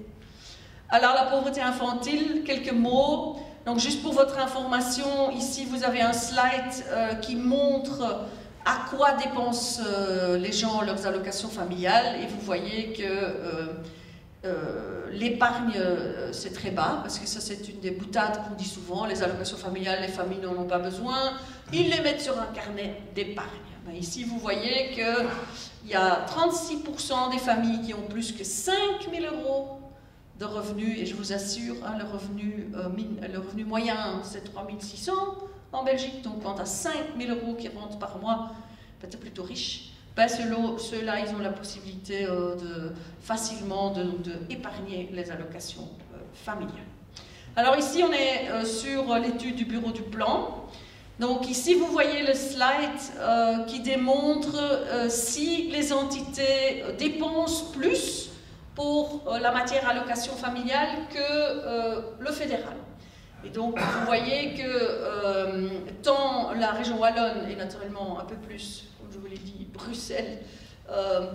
[SPEAKER 3] Alors, la pauvreté infantile, quelques mots. Donc, juste pour votre information, ici, vous avez un slide qui montre à quoi dépensent les gens leurs allocations familiales. Et vous voyez que l'épargne, c'est très bas, parce que ça, c'est une des boutades qu'on dit souvent. Les allocations familiales, les familles n'en ont pas besoin. Ils les mettent sur un carnet d'épargne. Ben, ici, vous voyez qu'il y a 36% des familles qui ont plus que 5 000 € de revenus, et je vous assure, hein, le revenu moyen, c'est 3 600 en Belgique. Donc, quand à 5 000 € qui rentrent par mois, ben, t'es plutôt riche. Ben, ceux-là, ils ont la possibilité facilement d'épargner les allocations familiales. Alors ici, on est sur l'étude du bureau du plan. Donc ici, vous voyez le slide qui démontre si les entités dépensent plus pour la matière allocation familiale que le fédéral. Et donc, vous voyez que tant la région wallonne et naturellement un peu plus, comme je vous l'ai dit, Bruxelles,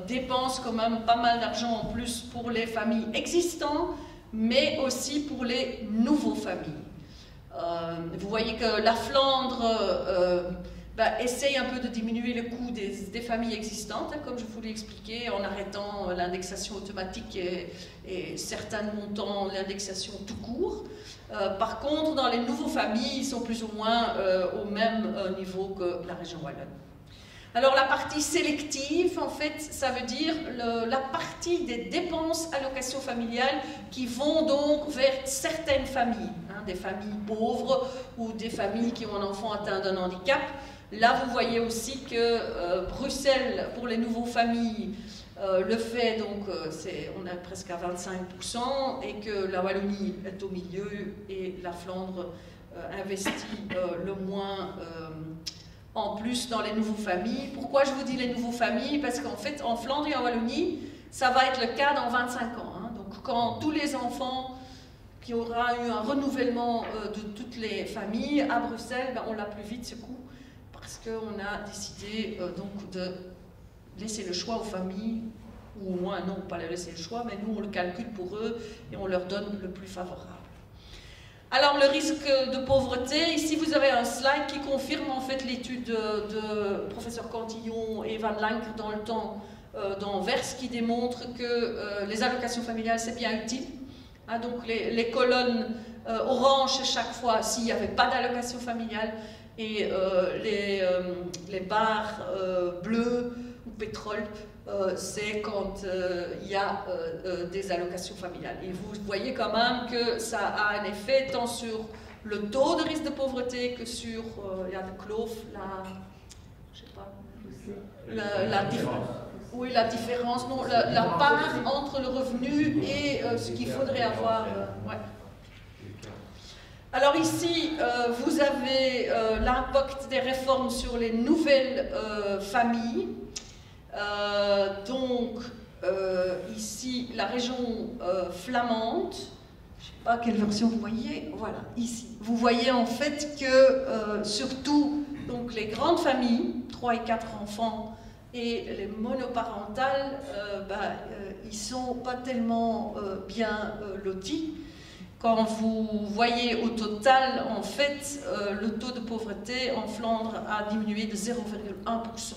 [SPEAKER 3] dépense quand même pas mal d'argent en plus pour les familles existantes, mais aussi pour les nouveaux familles. Vous voyez que la Flandre essaye un peu de diminuer le coût des familles existantes, hein, comme je vous l'ai expliqué, en arrêtant l'indexation automatique et certains montants, l'indexation tout court. Par contre, dans les nouveaux familles, ils sont plus ou moins au même niveau que la région wallonne. Alors la partie sélective, en fait, ça veut dire la partie des dépenses allocations familiales qui vont donc vers certaines familles, hein, des familles pauvres ou des familles qui ont un enfant atteint d'un handicap. Là, vous voyez aussi que Bruxelles, pour les nouveaux familles, le fait, donc on est presque à 25%, et que la Wallonie est au milieu et la Flandre investit le moins en plus dans les nouveaux familles. Pourquoi je vous dis les nouveaux familles? Parce qu'en fait, en Flandre et en Wallonie, ça va être le cas dans 25 ans. Hein. Donc quand tous les enfants, qui aura eu un renouvellement de toutes les familles à Bruxelles, ben, on l'a plus vite ce coup, parce qu'on a décidé donc de laisser le choix aux familles, ou au moins non, pas leur laisser le choix, mais nous on le calcule pour eux et on leur donne le plus favorable. Alors le risque de pauvreté, ici vous avez un slide qui confirme en fait l'étude de professeur Cantillon et Van Lanck dans le temps d'Anvers, qui démontre que les allocations familiales c'est bien utile. Hein, donc les colonnes orange chaque fois s'il n'y avait pas d'allocation familiale, et les barres bleues ou pétrole, c'est quand il y a des allocations familiales. Et vous voyez quand même que ça a un effet tant sur le taux de risque de pauvreté que sur la différence, non, la part entre le revenu et ce qu'il faudrait avoir. Ouais. Alors ici, vous avez l'impact des réformes sur les nouvelles familles. Donc, ici, la région flamande, je ne sais pas quelle version vous voyez, voilà, ici. Vous voyez en fait que, surtout, donc, les grandes familles, 3 et 4 enfants, et les monoparentales, ils ne sont pas tellement bien lotis. Quand vous voyez au total, en fait, le taux de pauvreté en Flandre a diminué de 0,1%.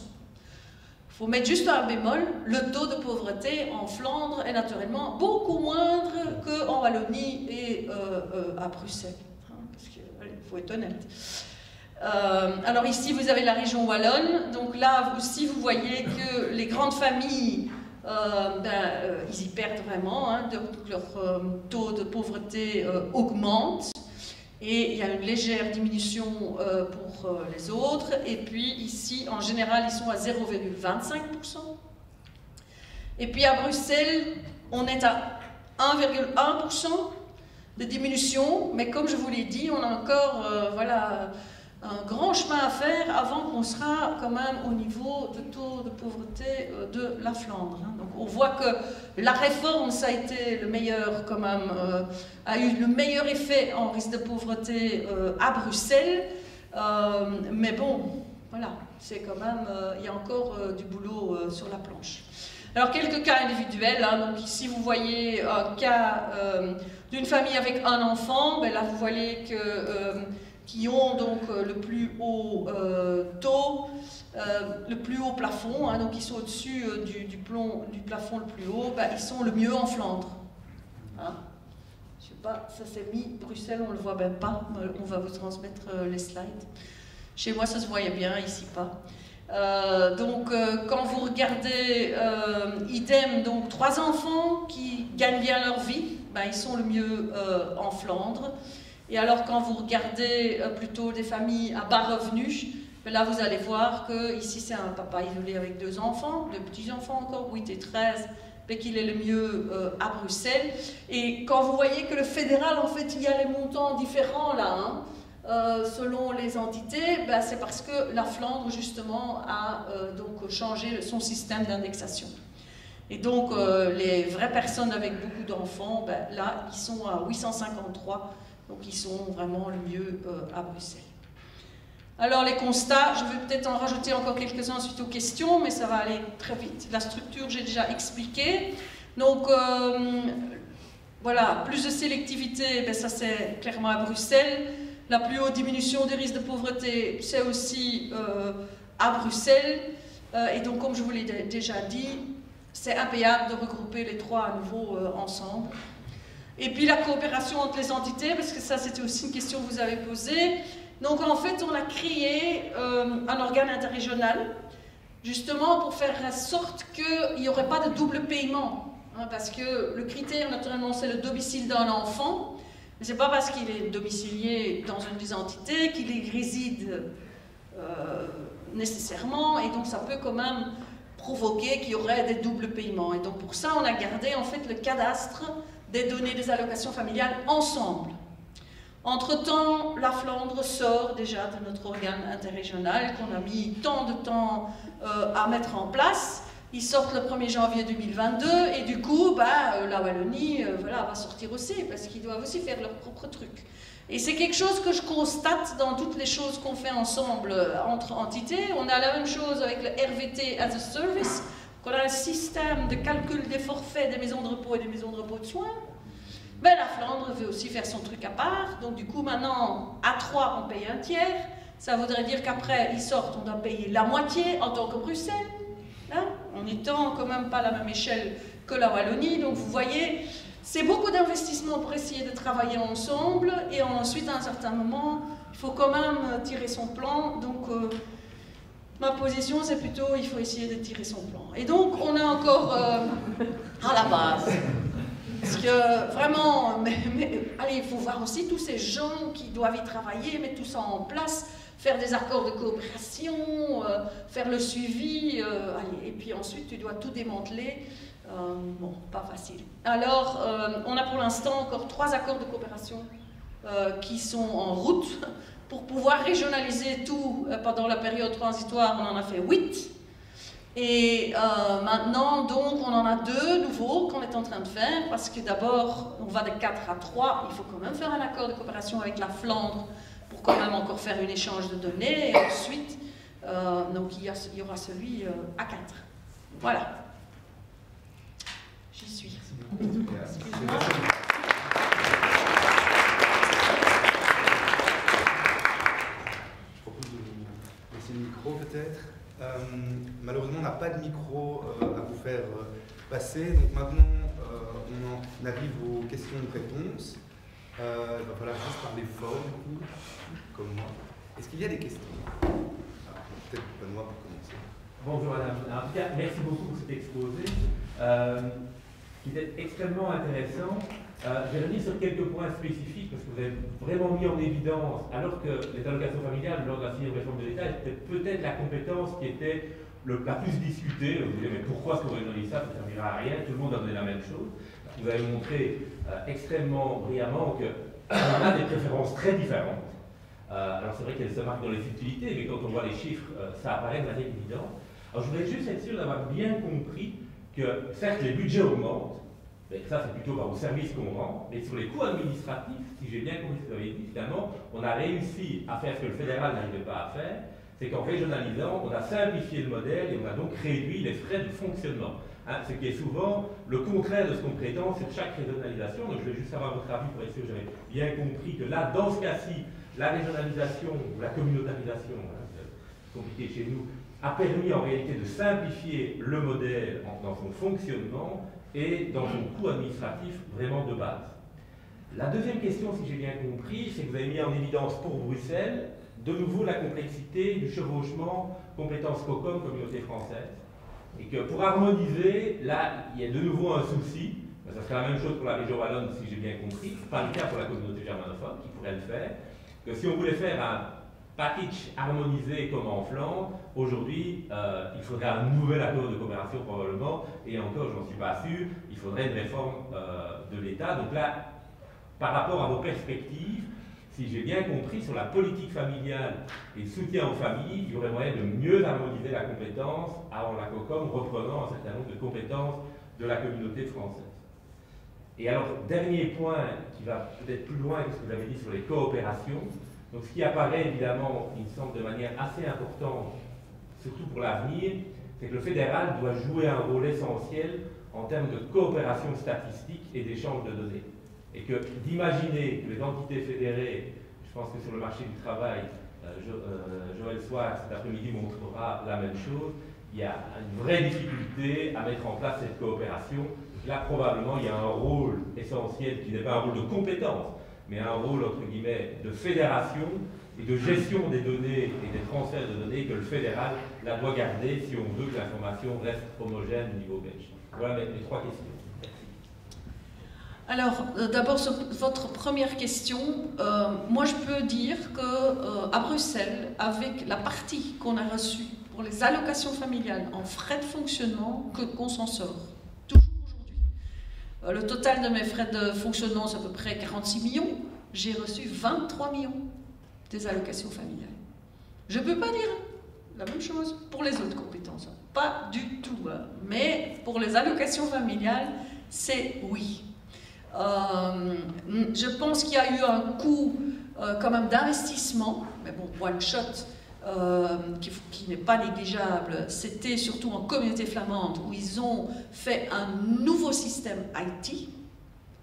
[SPEAKER 3] Il faut mettre juste un bémol, le taux de pauvreté en Flandre est naturellement beaucoup moindre qu'en Wallonie et à Bruxelles. Hein, parce qu'il faut être honnête. Alors ici, vous avez la région wallonne. Donc là aussi, vous voyez que les grandes familles, ils y perdent vraiment, hein, donc leur taux de pauvreté augmente, et il y a une légère diminution pour les autres, et puis ici en général ils sont à 0,25%, Et puis à Bruxelles, on est à 1,1% de diminution, mais comme je vous l'ai dit, on a encore voilà, un grand chemin à faire avant qu'on sera quand même au niveau de taux de pauvreté de la Flandre. Donc on voit que la réforme, ça a été le meilleur quand même, a eu le meilleur effet en risque de pauvreté à Bruxelles, mais bon, voilà, c'est quand même, il y a encore du boulot sur la planche. Alors quelques cas individuels, hein. Donc ici vous voyez un cas d'une famille avec un enfant, ben là vous voyez que qui ont donc le plus haut taux, le plus haut plafond, hein, donc ils sont au-dessus du plafond le plus haut, ben, ils sont le mieux en Flandre. Hein. Je sais pas, ça s'est mis, Bruxelles on le voit même pas, on va vous transmettre les slides. Chez moi ça se voyait bien, ici pas. Donc quand vous regardez idem, donc 3 enfants qui gagnent bien leur vie, ben, ils sont le mieux en Flandre. Et alors quand vous regardez plutôt des familles à bas revenus, ben là vous allez voir que ici c'est un papa isolé avec 2 enfants, 2 petits-enfants encore, 8 et 13, mais qu'il est le mieux à Bruxelles. Et quand vous voyez que le fédéral, en fait, il y a les montants différents là, hein, selon les entités, ben c'est parce que la Flandre justement a donc changé son système d'indexation. Et donc les vraies personnes avec beaucoup d'enfants, ben, là ils sont à 853, donc ils sont vraiment le mieux à Bruxelles. Alors les constats, je vais peut-être en rajouter encore quelques-uns suite aux questions, mais ça va aller très vite. La structure j'ai déjà expliqué. Donc voilà, plus de sélectivité, ben, ça c'est clairement à Bruxelles. La plus haute diminution des risques de pauvreté, c'est aussi à Bruxelles. Et donc, comme je vous l'ai déjà dit, c'est impayable de regrouper les 3 à nouveau ensemble. Et puis la coopération entre les entités, parce que ça c'était aussi une question que vous avez posée. Donc en fait, on a créé un organe interrégional, justement pour faire en sorte qu'il n'y aurait pas de double paiement. Hein, parce que le critère, naturellement, c'est le domicile d'un enfant. Mais ce n'est pas parce qu'il est domicilié dans une des entités qu'il y réside nécessairement, et donc ça peut quand même provoquer qu'il y aurait des doubles paiements. Et donc pour ça, on a gardé en fait le cadastre des données des allocations familiales ensemble. Entre-temps, la Flandre sort déjà de notre organe interrégional qu'on a mis tant de temps à mettre en place. Ils sortent le 1er janvier 2022 et du coup, bah, la Wallonie voilà, va sortir aussi parce qu'ils doivent aussi faire leur propre truc. Et c'est quelque chose que je constate dans toutes les choses qu'on fait ensemble entre entités. On a la même chose avec le RVT as a Service, qu'on a un système de calcul des forfaits des maisons de repos et des maisons de repos de soins. Ben, la Flandre veut aussi faire son truc à part. Donc du coup, maintenant, à 3, on paye un tiers. Ça voudrait dire qu'après, ils sortent, on doit payer la moitié en tant que Bruxelles. Hein, en étant quand même pas à la même échelle que la Wallonie. Donc vous voyez, c'est beaucoup d'investissements pour essayer de travailler ensemble, et ensuite à un certain moment, il faut quand même tirer son plan. Donc ma position c'est plutôt, il faut essayer de tirer son plan. Et donc on est encore à la base. Parce que vraiment, allez, il faut voir aussi tous ces gens qui doivent y travailler, mettre tout ça en place, faire des accords de coopération, faire le suivi, allez, et puis ensuite tu dois tout démanteler. Bon, pas facile. Alors, on a pour l'instant encore 3 accords de coopération qui sont en route pour pouvoir régionaliser tout pendant la période transitoire. On en a fait 8. Et maintenant, donc, on en a 2 nouveaux qu'on est en train de faire, parce que d'abord, on va de 4 à 3, il faut quand même faire un accord de coopération avec la Flandre pour quand même encore faire un échange de données, et ensuite, donc il y aura celui à 4. Voilà. J'y suis. Excuse-moi.
[SPEAKER 1] Je propose de vous laisser le micro peut-être. Malheureusement, on n'a pas de micro à vous faire passer, donc maintenant on arrive aux questions-réponses. Il va falloir juste parler fort, du coup, comme moi. Est-ce qu'il y a des questions? Peut-être Benoît pour commencer.
[SPEAKER 4] Bonjour madame. En tout cas, merci beaucoup pour cet exposé qui est extrêmement intéressant. Je vais revenir sur quelques points spécifiques parce que vous avez vraiment mis en évidence, alors que les allocations familiales lors de la 6e réforme de l'État étaient peut-être la compétence qui était la plus discutée. Vous dites, mais pourquoi est-ce qu'on régionalise ça? Ça ne servira à rien, tout le monde a donné la même chose. Vous avez montré extrêmement brillamment qu'on a des préférences très différentes. Alors c'est vrai qu'elles se marquent dans les subtilités, mais quand on voit les chiffres, ça apparaît de manière évidente. Alors je voudrais juste être sûr d'avoir bien compris que, certes, les budgets augmentent, mais ça c'est plutôt par aux services qu'on rend, mais sur les coûts administratifs, si j'ai bien compris ce que vous avez dit, finalement, on a réussi à faire ce que le fédéral n'arrivait pas à faire, c'est qu'en régionalisant, on a simplifié le modèle et on a donc réduit les frais de fonctionnement. Hein, ce qui est souvent le contraire de ce qu'on prétend sur chaque régionalisation. Donc je vais juste avoir votre avis pour être sûr que j'avais bien compris que là, dans ce cas-ci, la régionalisation ou la communautarisation, hein, c'est compliqué chez nous, a permis en réalité de simplifier le modèle dans son fonctionnement et dans son coût administratif vraiment de base. La deuxième question, si j'ai bien compris, c'est que vous avez mis en évidence pour Bruxelles, de nouveau la complexité du chevauchement compétences COCOM, communauté française, et que pour harmoniser, là, il y a de nouveau un souci, ça serait la même chose pour la région wallonne, si j'ai bien compris, pas le cas pour la communauté germanophone, qui pourrait le faire, que si on voulait faire un package harmonisé comme en Flandre, aujourd'hui, il faudrait un nouvel accord de coopération probablement, et encore, je n'en suis pas sûr, il faudrait une réforme de l'État. Donc là, par rapport à vos perspectives, si j'ai bien compris, sur la politique familiale et le soutien aux familles, il y aurait moyen de mieux harmoniser la compétence avant la COCOM, reprenant un certain nombre de compétences de la communauté française. Et alors, dernier point qui va peut-être plus loin que ce que vous avez dit sur les coopérations. Donc, ce qui apparaît évidemment, il me semble, de manière assez importante, surtout pour l'avenir, c'est que le fédéral doit jouer un rôle essentiel en termes de coopération statistique et d'échange de données. Et que d'imaginer que les entités fédérées, je pense que sur le marché du travail, Joël Soir cet après-midi montrera la même chose, il y a une vraie difficulté à mettre en place cette coopération. Là, probablement, il y a un rôle essentiel qui n'est pas un rôle de compétence, mais un rôle, entre guillemets, de fédération et de gestion des données et des transferts de données que le fédéral la doit garder si on veut que l'information reste homogène au niveau belge. Voilà les trois questions.
[SPEAKER 3] Alors, d'abord, sur votre première question, moi je peux dire qu'à Bruxelles, avec la partie qu'on a reçue pour les allocations familiales en frais de fonctionnement, qu'on s'en sort, toujours aujourd'hui. Le total de mes frais de fonctionnement, c'est à peu près 46 millions. J'ai reçu 23 millions des allocations familiales. Je ne peux pas dire la même chose pour les autres compétences. Pas du tout. Mais pour les allocations familiales, c'est oui. Je pense qu'il y a eu un coût quand même d'investissement, mais bon, one shot, qui n'est pas négligeable. C'était surtout en communauté flamande où ils ont fait un nouveau système IT.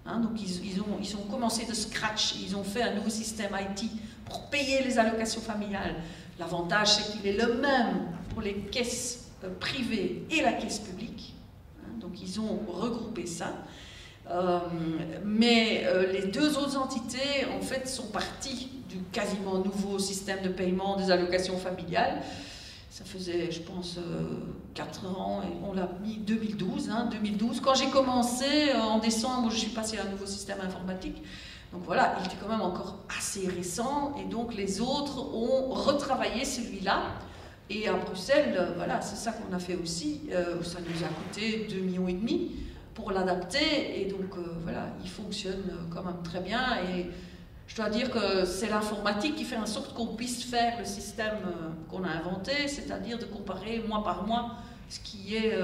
[SPEAKER 3] Hein, donc ils ont commencé de scratch, ils ont fait un nouveau système IT pour payer les allocations familiales. L'avantage, c'est qu'il est le même pour les caisses privées et la caisse publique. Hein, donc ils ont regroupé ça. Mais les deux autres entités, en fait, sont parties du quasiment nouveau système de paiement des allocations familiales. Ça faisait, je pense, 4 ans, et on l'a mis 2012. Hein, 2012. Quand j'ai commencé, en décembre, je suis passée à un nouveau système informatique. Donc voilà, il était quand même encore assez récent, et donc les autres ont retravaillé celui-là. Et à Bruxelles, voilà, c'est ça qu'on a fait aussi. Ça nous a coûté 2,5 millions pour l'adapter, et donc voilà, il fonctionne quand même très bien, et je dois dire que c'est l'informatique qui fait en sorte qu'on puisse faire le système qu'on a inventé, c'est-à-dire de comparer mois par mois ce qui est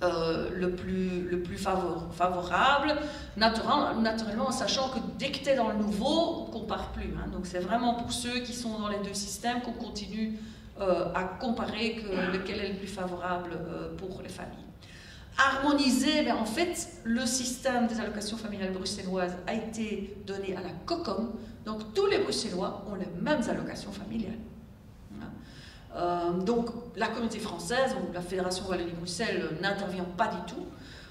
[SPEAKER 3] le plus favorable, naturellement en sachant que dès que tu es dans le nouveau, on ne compare plus, hein. Donc c'est vraiment pour ceux qui sont dans les deux systèmes qu'on continue à comparer lequel est le plus favorable pour les familles. Harmoniser, ben en fait, le système des allocations familiales bruxelloises a été donné à la COCOM, donc tous les Bruxellois ont les mêmes allocations familiales. Donc la communauté française, ou la Fédération Wallonie-Bruxelles, n'intervient pas du tout.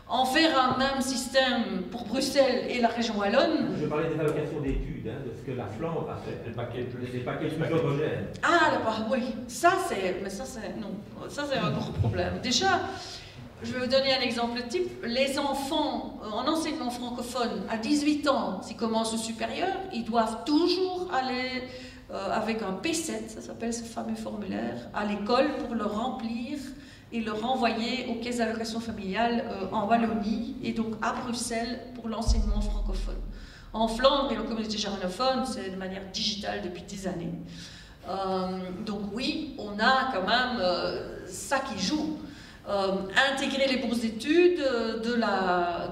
[SPEAKER 3] En faire un même système pour Bruxelles et la région wallonne.
[SPEAKER 4] Je parlais des allocations d'études, hein, de ce que la Flandre a fait, des paquets plus homogènes.
[SPEAKER 3] Ah, d'accord, oui, ça c'est un gros problème. Déjà, je vais vous donner un exemple type. Les enfants en enseignement francophone, à 18 ans, s'ils commencent au supérieur, ils doivent toujours aller avec un P7, ça s'appelle ce fameux formulaire, à l'école pour le remplir et le renvoyer aux caisses d'allocation familiale en Wallonie et donc à Bruxelles pour l'enseignement francophone. En Flandre et en communauté germanophone, c'est de manière digitale depuis des années. Donc oui, on a quand même ça qui joue. Intégrer les bourses d'études de la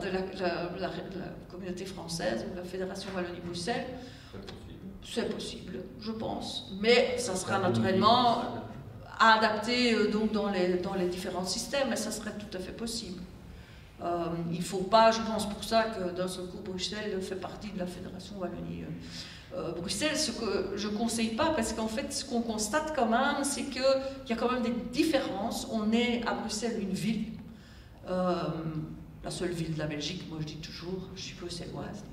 [SPEAKER 3] communauté française, de la Fédération Wallonie-Bruxelles, c'est possible, je pense. Mais ça sera naturellement adapté donc dans les différents systèmes, mais ça serait tout à fait possible. Il ne faut pas, je pense pour ça que d'un seul coup Bruxelles fait partie de la Fédération Wallonie. Bruxelles, ce que je ne conseille pas, parce qu'en fait, ce qu'on constate quand même, c'est qu'il y a quand même des différences. On est à Bruxelles une ville, la seule ville de la Belgique, moi je dis toujours, je suis bruxelloise.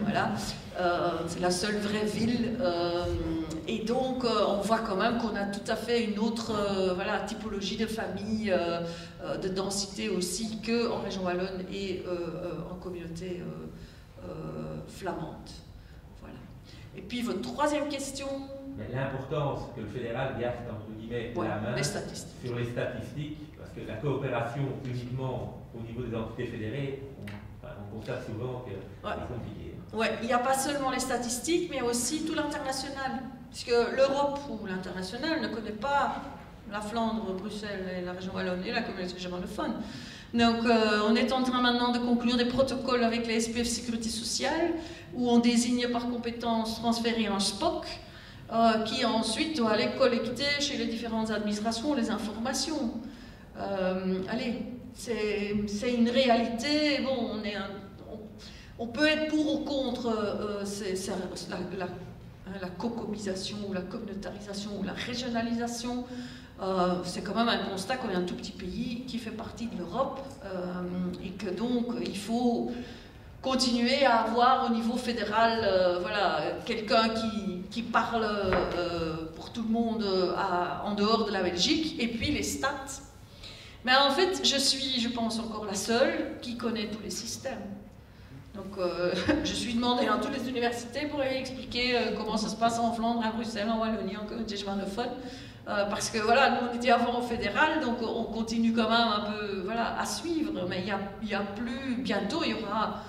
[SPEAKER 3] Voilà, c'est la seule vraie ville. Et donc, on voit quand même qu'on a tout à fait une autre voilà, typologie de famille, de densité aussi, qu'en région wallonne et en communauté flamande. Et puis votre troisième question.
[SPEAKER 4] L'importance que le fédéral garde entre guillemets la main sur les statistiques, parce que la coopération uniquement au niveau des entités fédérées, on constate souvent que c'est compliqué.
[SPEAKER 3] Oui, il n'y a pas seulement les statistiques, mais aussi tout l'international. Puisque l'Europe ou l'international ne connaît pas la Flandre, Bruxelles et la région wallonne et la communauté germanophone. Donc on est en train maintenant de conclure des protocoles avec les SPF Sécurité Sociale où on désigne par compétence transférer un SPOC qui ensuite doit aller collecter chez les différentes administrations les informations. Allez, c'est une réalité. Bon, on peut être pour ou contre la cocomisation ou la communautarisation ou la régionalisation. C'est quand même un constat qu'on est un tout petit pays qui fait partie de l'Europe et que donc il faut continuer à avoir au niveau fédéral voilà, quelqu'un qui parle pour tout le monde en dehors de la Belgique, et puis les stats. Mais en fait, je pense, encore la seule qui connaît tous les systèmes. Donc je suis demandée dans toutes les universités pour expliquer comment ça se passe en Flandre, à Bruxelles, en Wallonie, en communauté germanophone. Parce que voilà, nous on était avant au fédéral, donc on continue quand même un peu voilà, à suivre, mais il y a plus, bientôt il y aura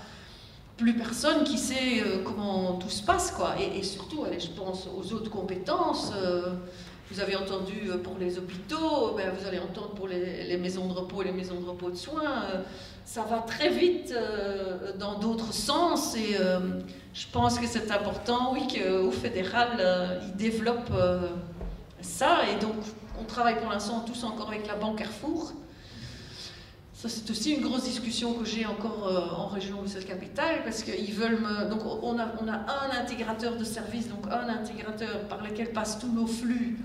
[SPEAKER 3] plus personne qui sait comment tout se passe, quoi. Et surtout, allez, je pense aux autres compétences. Vous avez entendu pour les hôpitaux, ben vous allez entendre pour les maisons de repos et les maisons de repos de soins. Ça va très vite dans d'autres sens, et je pense que c'est important, oui, qu'au fédéral, ils développent ça, et donc on travaille pour l'instant tous encore avec la Banque Carrefour. Ça, c'est aussi une grosse discussion que j'ai encore en région Bruxelles-Capitale, parce qu'ils veulent donc on a un intégrateur de services, donc un intégrateur par lequel passent tous nos flux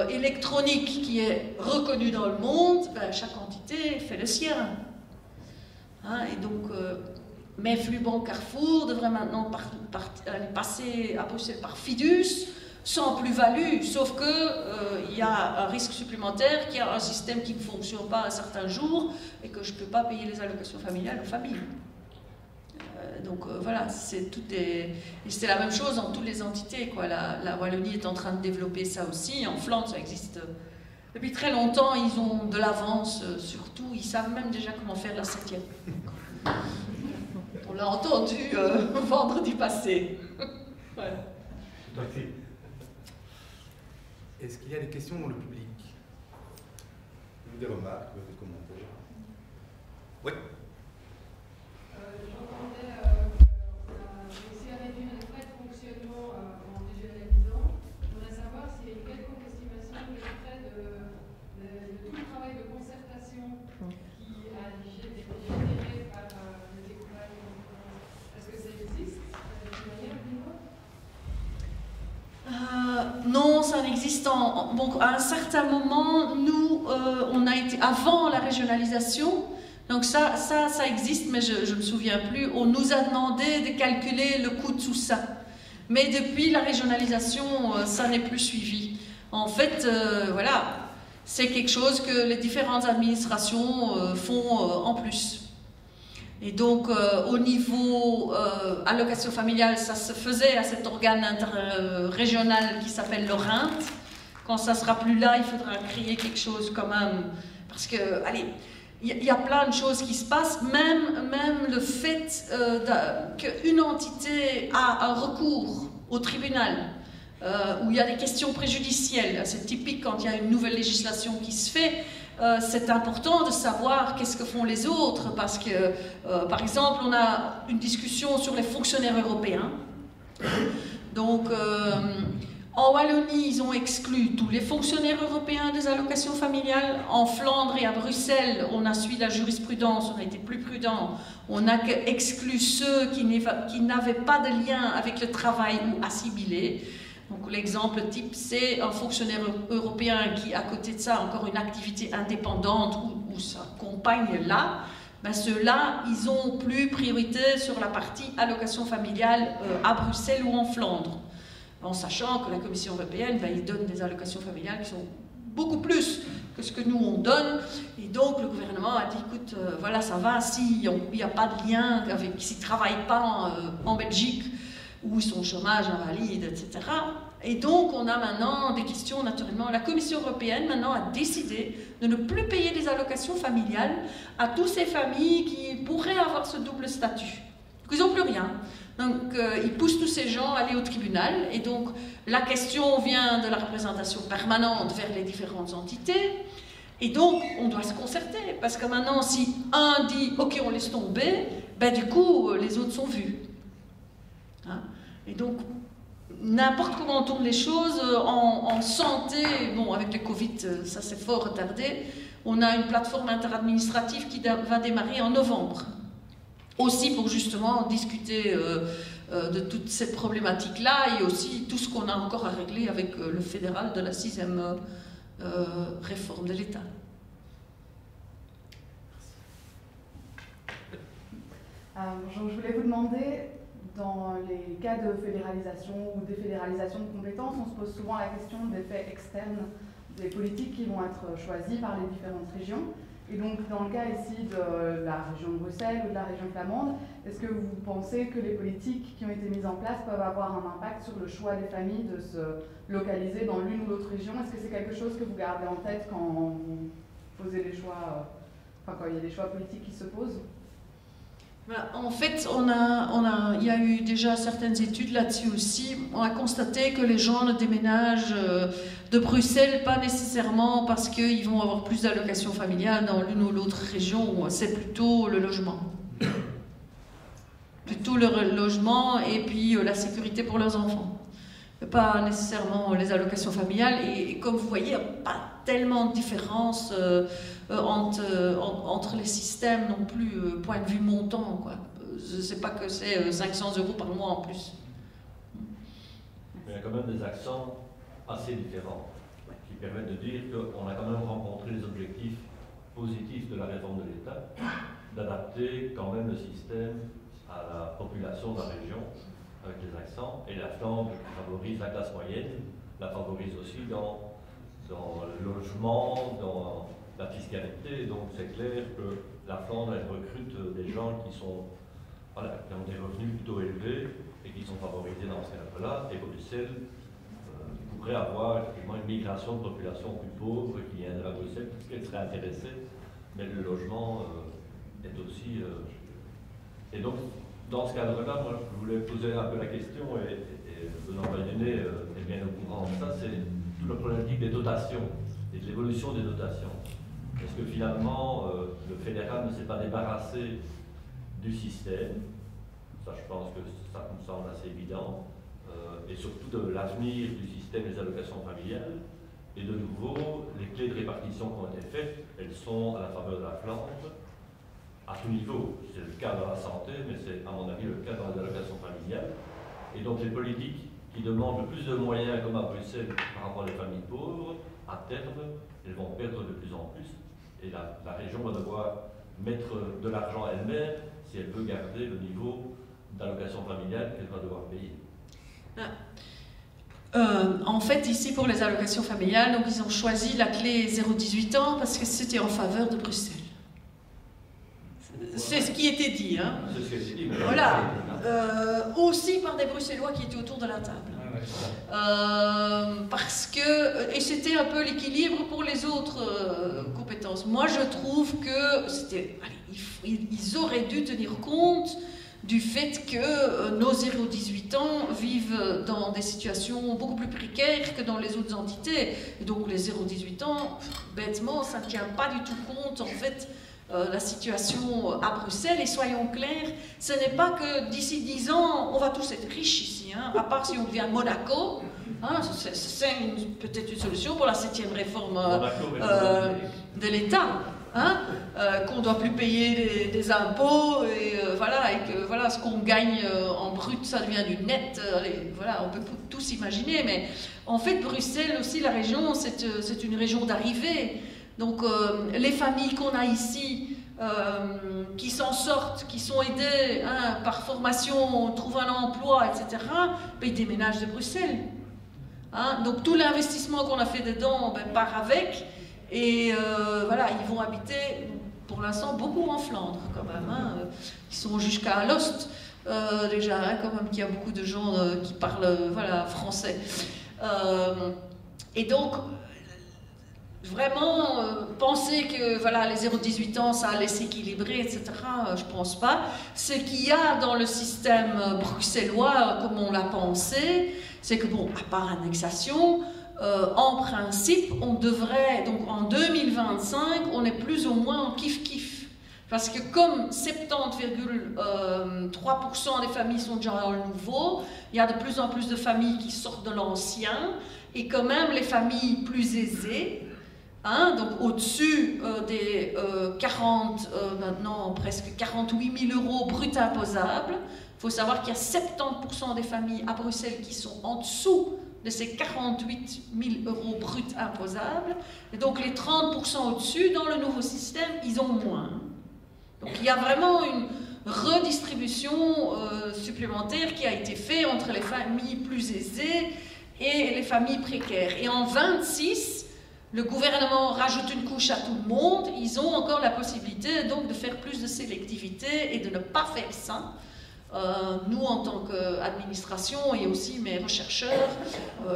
[SPEAKER 3] électroniques qui est reconnu dans le monde. Ben, chaque entité fait le sien. Hein, et donc, mes flux Banque Carrefour devraient maintenant passer à Bruxelles par Fidus, sans plus-value, sauf qu'il y a un risque supplémentaire, qu'il y a un système qui ne fonctionne pas à un certain jour et que je ne peux pas payer les allocations familiales aux familles. Donc voilà, c'est la même chose dans toutes les entités, quoi. La Wallonie est en train de développer ça aussi. En Flandre, ça existe depuis très longtemps. Ils ont de l'avance surtout. Ils savent même déjà comment faire la 7e. On l'a entendu vendredi passé. Voilà.
[SPEAKER 4] Merci.
[SPEAKER 5] Est-ce qu'il y a des questions dans le public?
[SPEAKER 1] Des remarques, des commentaires? Oui.
[SPEAKER 6] J'entendais qu'on a réussi à réduire les frais de fonctionnement en régionalisant. Je voudrais savoir s'il y a une quelconque estimation des frais de tout le travail de concertation qui a été généré par le découpage. Est-ce que ça existe?
[SPEAKER 3] Non, ça n'existe donc à un certain moment, nous, on a été avant la régionalisation, donc ça existe, mais je ne me souviens plus. On nous a demandé de calculer le coût de tout ça, mais depuis la régionalisation, ça n'est plus suivi. En fait, voilà, c'est quelque chose que les différentes administrations font en plus. Et donc, au niveau allocation familiale, ça se faisait à cet organe interrégional qui s'appelle l'ORINT. Quand ça ne sera plus là, il faudra créer quelque chose quand même. Parce que, allez, il y a plein de choses qui se passent, même le fait qu'une entité a un recours au tribunal, où il y a des questions préjudicielles. C'est typique quand il y a une nouvelle législation qui se fait. C'est important de savoir qu'est-ce que font les autres, parce que, par exemple, on a une discussion sur les fonctionnaires européens. Donc, en Wallonie, ils ont exclu tous les fonctionnaires européens des allocations familiales. En Flandre et à Bruxelles, on a suivi la jurisprudence, on a été plus prudent. On a exclu ceux qui n'avaient pas de lien avec le travail ou assimilés. Donc l'exemple type, c'est un fonctionnaire européen qui, à côté de ça, a encore une activité indépendante ou sa compagne là. Ben ceux-là, ils ont plus priorité sur la partie allocation familiale à Bruxelles ou en Flandre. En sachant que la Commission européenne, ben, ils donnent des allocations familiales qui sont beaucoup plus que ce que nous on donne. Et donc le gouvernement a dit, écoute, voilà, ça va, s'il n'y a pas de lien, s'ils ne travaillent pas en Belgique, ou son chômage invalide, etc. Et donc, on a maintenant des questions, naturellement. La Commission européenne, maintenant, a décidé de ne plus payer des allocations familiales à toutes ces familles qui pourraient avoir ce double statut. Donc, ils n'ont plus rien. Donc, ils poussent tous ces gens à aller au tribunal. Et donc, la question vient de la représentation permanente vers les différentes entités. Et donc, on doit se concerter. Parce que maintenant, si un dit « Ok, on laisse tomber », ben, du coup, les autres sont vus. Hein? Et donc, n'importe comment on tourne les choses, en santé, bon, avec le Covid, ça s'est fort retardé, on a une plateforme interadministrative qui va démarrer en novembre. Aussi pour justement discuter de toutes ces problématiques-là et aussi tout ce qu'on a encore à régler avec le fédéral de la 6e réforme de l'État.
[SPEAKER 5] Bonjour, je voulais vous demander, dans les cas de fédéralisation ou défédéralisation de compétences, on se pose souvent la question d'effets externes des politiques qui vont être choisies par les différentes régions. Et donc, dans le cas ici de la région de Bruxelles ou de la région flamande, est-ce que vous pensez que les politiques qui ont été mises en place peuvent avoir un impact sur le choix des familles de se localiser dans l'une ou l'autre région? Est-ce que c'est quelque chose que vous gardez en tête quand vous posez les choix, quand il y a des choix politiques qui se posent?
[SPEAKER 3] En fait, il y a eu déjà certaines études là-dessus aussi. On a constaté que les gens ne déménagent de Bruxelles pas nécessairement parce qu'ils vont avoir plus d'allocations familiales dans l'une ou l'autre région. C'est plutôt le logement. Plutôt le logement et puis la sécurité pour leurs enfants. Pas nécessairement les allocations familiales. Et comme vous voyez, il n'y a pas tellement de différence entre les systèmes non plus, point de vue montant, quoi. Je ne sais pas que c'est 500 € par mois en plus.
[SPEAKER 7] Il y a quand même des accents assez différents qui permettent de dire qu'on a quand même rencontré les objectifs positifs de la réforme de l'État, d'adapter quand même le système à la population de la région avec les accents, et la Flandre qui favorise la classe moyenne, la favorise aussi dans le logement, dans la fiscalité. Donc c'est clair que la Flandre elle recrute des gens qui ont des revenus plutôt élevés et qui sont favorisés dans ce cadre-là. Et Bruxelles pourrait avoir effectivement une migration de population plus pauvre qui viendrait à Bruxelles parce qu'elle serait intéressée, mais le logement est aussi... Et donc, dans ce cadre-là, moi je voulais poser un peu la question, et Benoît Baïonnet est bien au courant de ça, c'est toute la problématique des dotations et de l'évolution des dotations. Est-ce que finalement le fédéral ne s'est pas débarrassé du système? Ça, je pense que ça me semble assez évident. Et surtout de l'avenir du système des allocations familiales. Et de nouveau, les clés de répartition qui ont été faites, elles sont à la faveur de la Flandre, à tout niveau. C'est le cas dans la santé, mais c'est à mon avis le cas dans les allocations familiales. Et donc les politiques qui demandent le plus de moyens, comme à Bruxelles, par rapport aux familles pauvres, à terme, elles vont perdre de plus en plus. Et la région va devoir mettre de l'argent elle-même si elle veut garder le niveau d'allocation familiale qu'elle va devoir payer.
[SPEAKER 3] En fait, ici, pour les allocations familiales, donc, ils ont choisi la clé 0-18 ans parce que c'était en faveur de Bruxelles. C'est ce qui était dit. Hein.
[SPEAKER 7] C'est ce qui est dit.
[SPEAKER 3] Voilà. Aussi par des Bruxellois qui étaient autour de la table. Parce que, et c'était un peu l'équilibre pour les autres compétences. Moi, je trouve que ils auraient dû tenir compte du fait que nos 0-18 ans vivent dans des situations beaucoup plus précaires que dans les autres entités. Et donc les 0-18 ans, bêtement, ça ne tient pas du tout compte, en fait, la situation à Bruxelles. Et soyons clairs, ce n'est pas que d'ici 10 ans, on va tous être riches ici, hein, à part si on devient Monaco. Hein, c'est peut-être une solution pour la 7e réforme de l'État. Hein, qu'on ne doit plus payer des impôts et voilà, et que voilà, ce qu'on gagne en brut, ça devient du net. Voilà, on peut tout s'imaginer, mais en fait, Bruxelles aussi, la région, c'est une région d'arrivée. Donc, les familles qu'on a ici, qui s'en sortent, qui sont aidées hein, par formation, trouvent un emploi, etc., ben, ils déménagent de Bruxelles. Hein, donc, tout l'investissement qu'on a fait dedans ben, part avec. Et voilà, ils vont habiter, pour l'instant, beaucoup en Flandre, quand même. Hein. Ils sont jusqu'à Alost, déjà, hein, quand même, qu'il y a beaucoup de gens qui parlent voilà, français. Et donc, vraiment, penser que voilà, les 0-18 ans, ça allait s'équilibrer, etc., je ne pense pas. Ce qu'il y a dans le système bruxellois, comme on l'a pensé, c'est que, bon, à part annexation, en principe, on devrait, donc en 2025, on est plus ou moins en kiff-kiff. Parce que comme 70,3% des familles sont déjà dans le nouveau, il y a de plus en plus de familles qui sortent de l'ancien, et quand même les familles plus aisées, hein, donc au-dessus des maintenant presque 48 000 € bruts imposables. Il faut savoir qu'il y a 70% des familles à Bruxelles qui sont en dessous de ces 48 000 € bruts imposables. Et donc les 30% au-dessus, dans le nouveau système, ils ont moins. Donc il y a vraiment une redistribution supplémentaire qui a été faite entre les familles plus aisées et les familles précaires. Et en 26, le gouvernement rajoute une couche à tout le monde. Ils ont encore la possibilité donc de faire plus de sélectivité et de ne pas faire ça. Nous, en tant qu'administration et aussi mes chercheurs,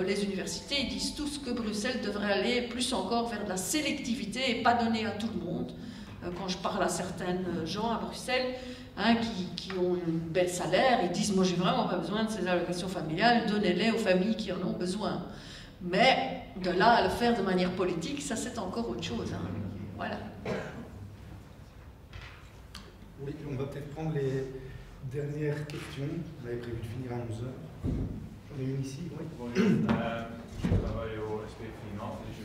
[SPEAKER 3] les universités, ils disent tous que Bruxelles devrait aller plus encore vers de la sélectivité et pas donner à tout le monde. Quand je parle à certains gens à Bruxelles hein, qui ont un bel salaire, ils disent « Moi, j'ai vraiment pas besoin de ces allocations familiales, donnez-les aux familles qui en ont besoin. » Mais de là à le faire de manière politique, ça c'est encore autre chose. Hein. Voilà.
[SPEAKER 1] Oui, on va peut-être prendre les dernières questions. On avait prévu de finir à 11h. J'en ai une ici, oui.
[SPEAKER 8] Bonjour, je travaille au SP Finance et je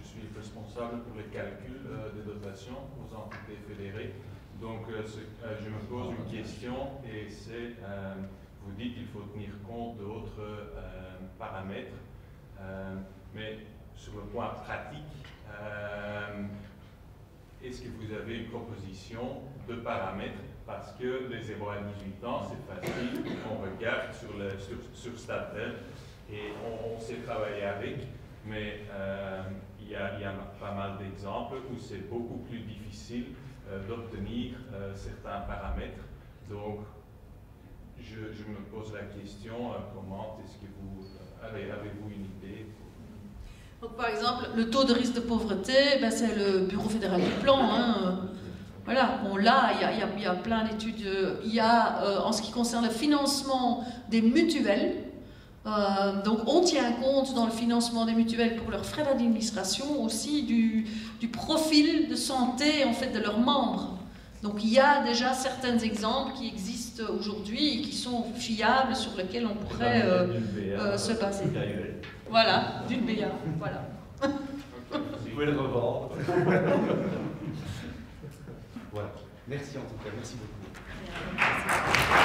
[SPEAKER 8] suis responsable pour les calculs des dotations aux entités fédérées. Donc, je me pose une question et c'est, vous dites qu'il faut tenir compte d'autres paramètres, mais sur le point pratique, est-ce que vous avez une proposition de paramètres? Parce que les 0 à 18 ans, c'est facile, on regarde sur Statel et on sait travailler avec, mais il y a pas mal d'exemples où c'est beaucoup plus difficile d'obtenir certains paramètres. Donc, je me pose la question, comment est-ce que vous avez-vous une idée?
[SPEAKER 3] Donc, par exemple, le taux de risque de pauvreté, ben, c'est le Bureau fédéral du plan. Hein. Voilà, bon, là, il y a plein d'études. Il y a, en ce qui concerne le financement des mutuelles, donc on tient compte dans le financement des mutuelles pour leurs frais d'administration aussi du profil de santé en fait, de leurs membres. Donc il y a déjà certains exemples qui existent aujourd'hui et qui sont fiables, sur lesquels on pourrait se baser. Voilà, d'une BA, voilà.
[SPEAKER 7] Vous pouvez le revendre.
[SPEAKER 1] Voilà. Merci en tout cas, merci beaucoup.
[SPEAKER 3] Merci.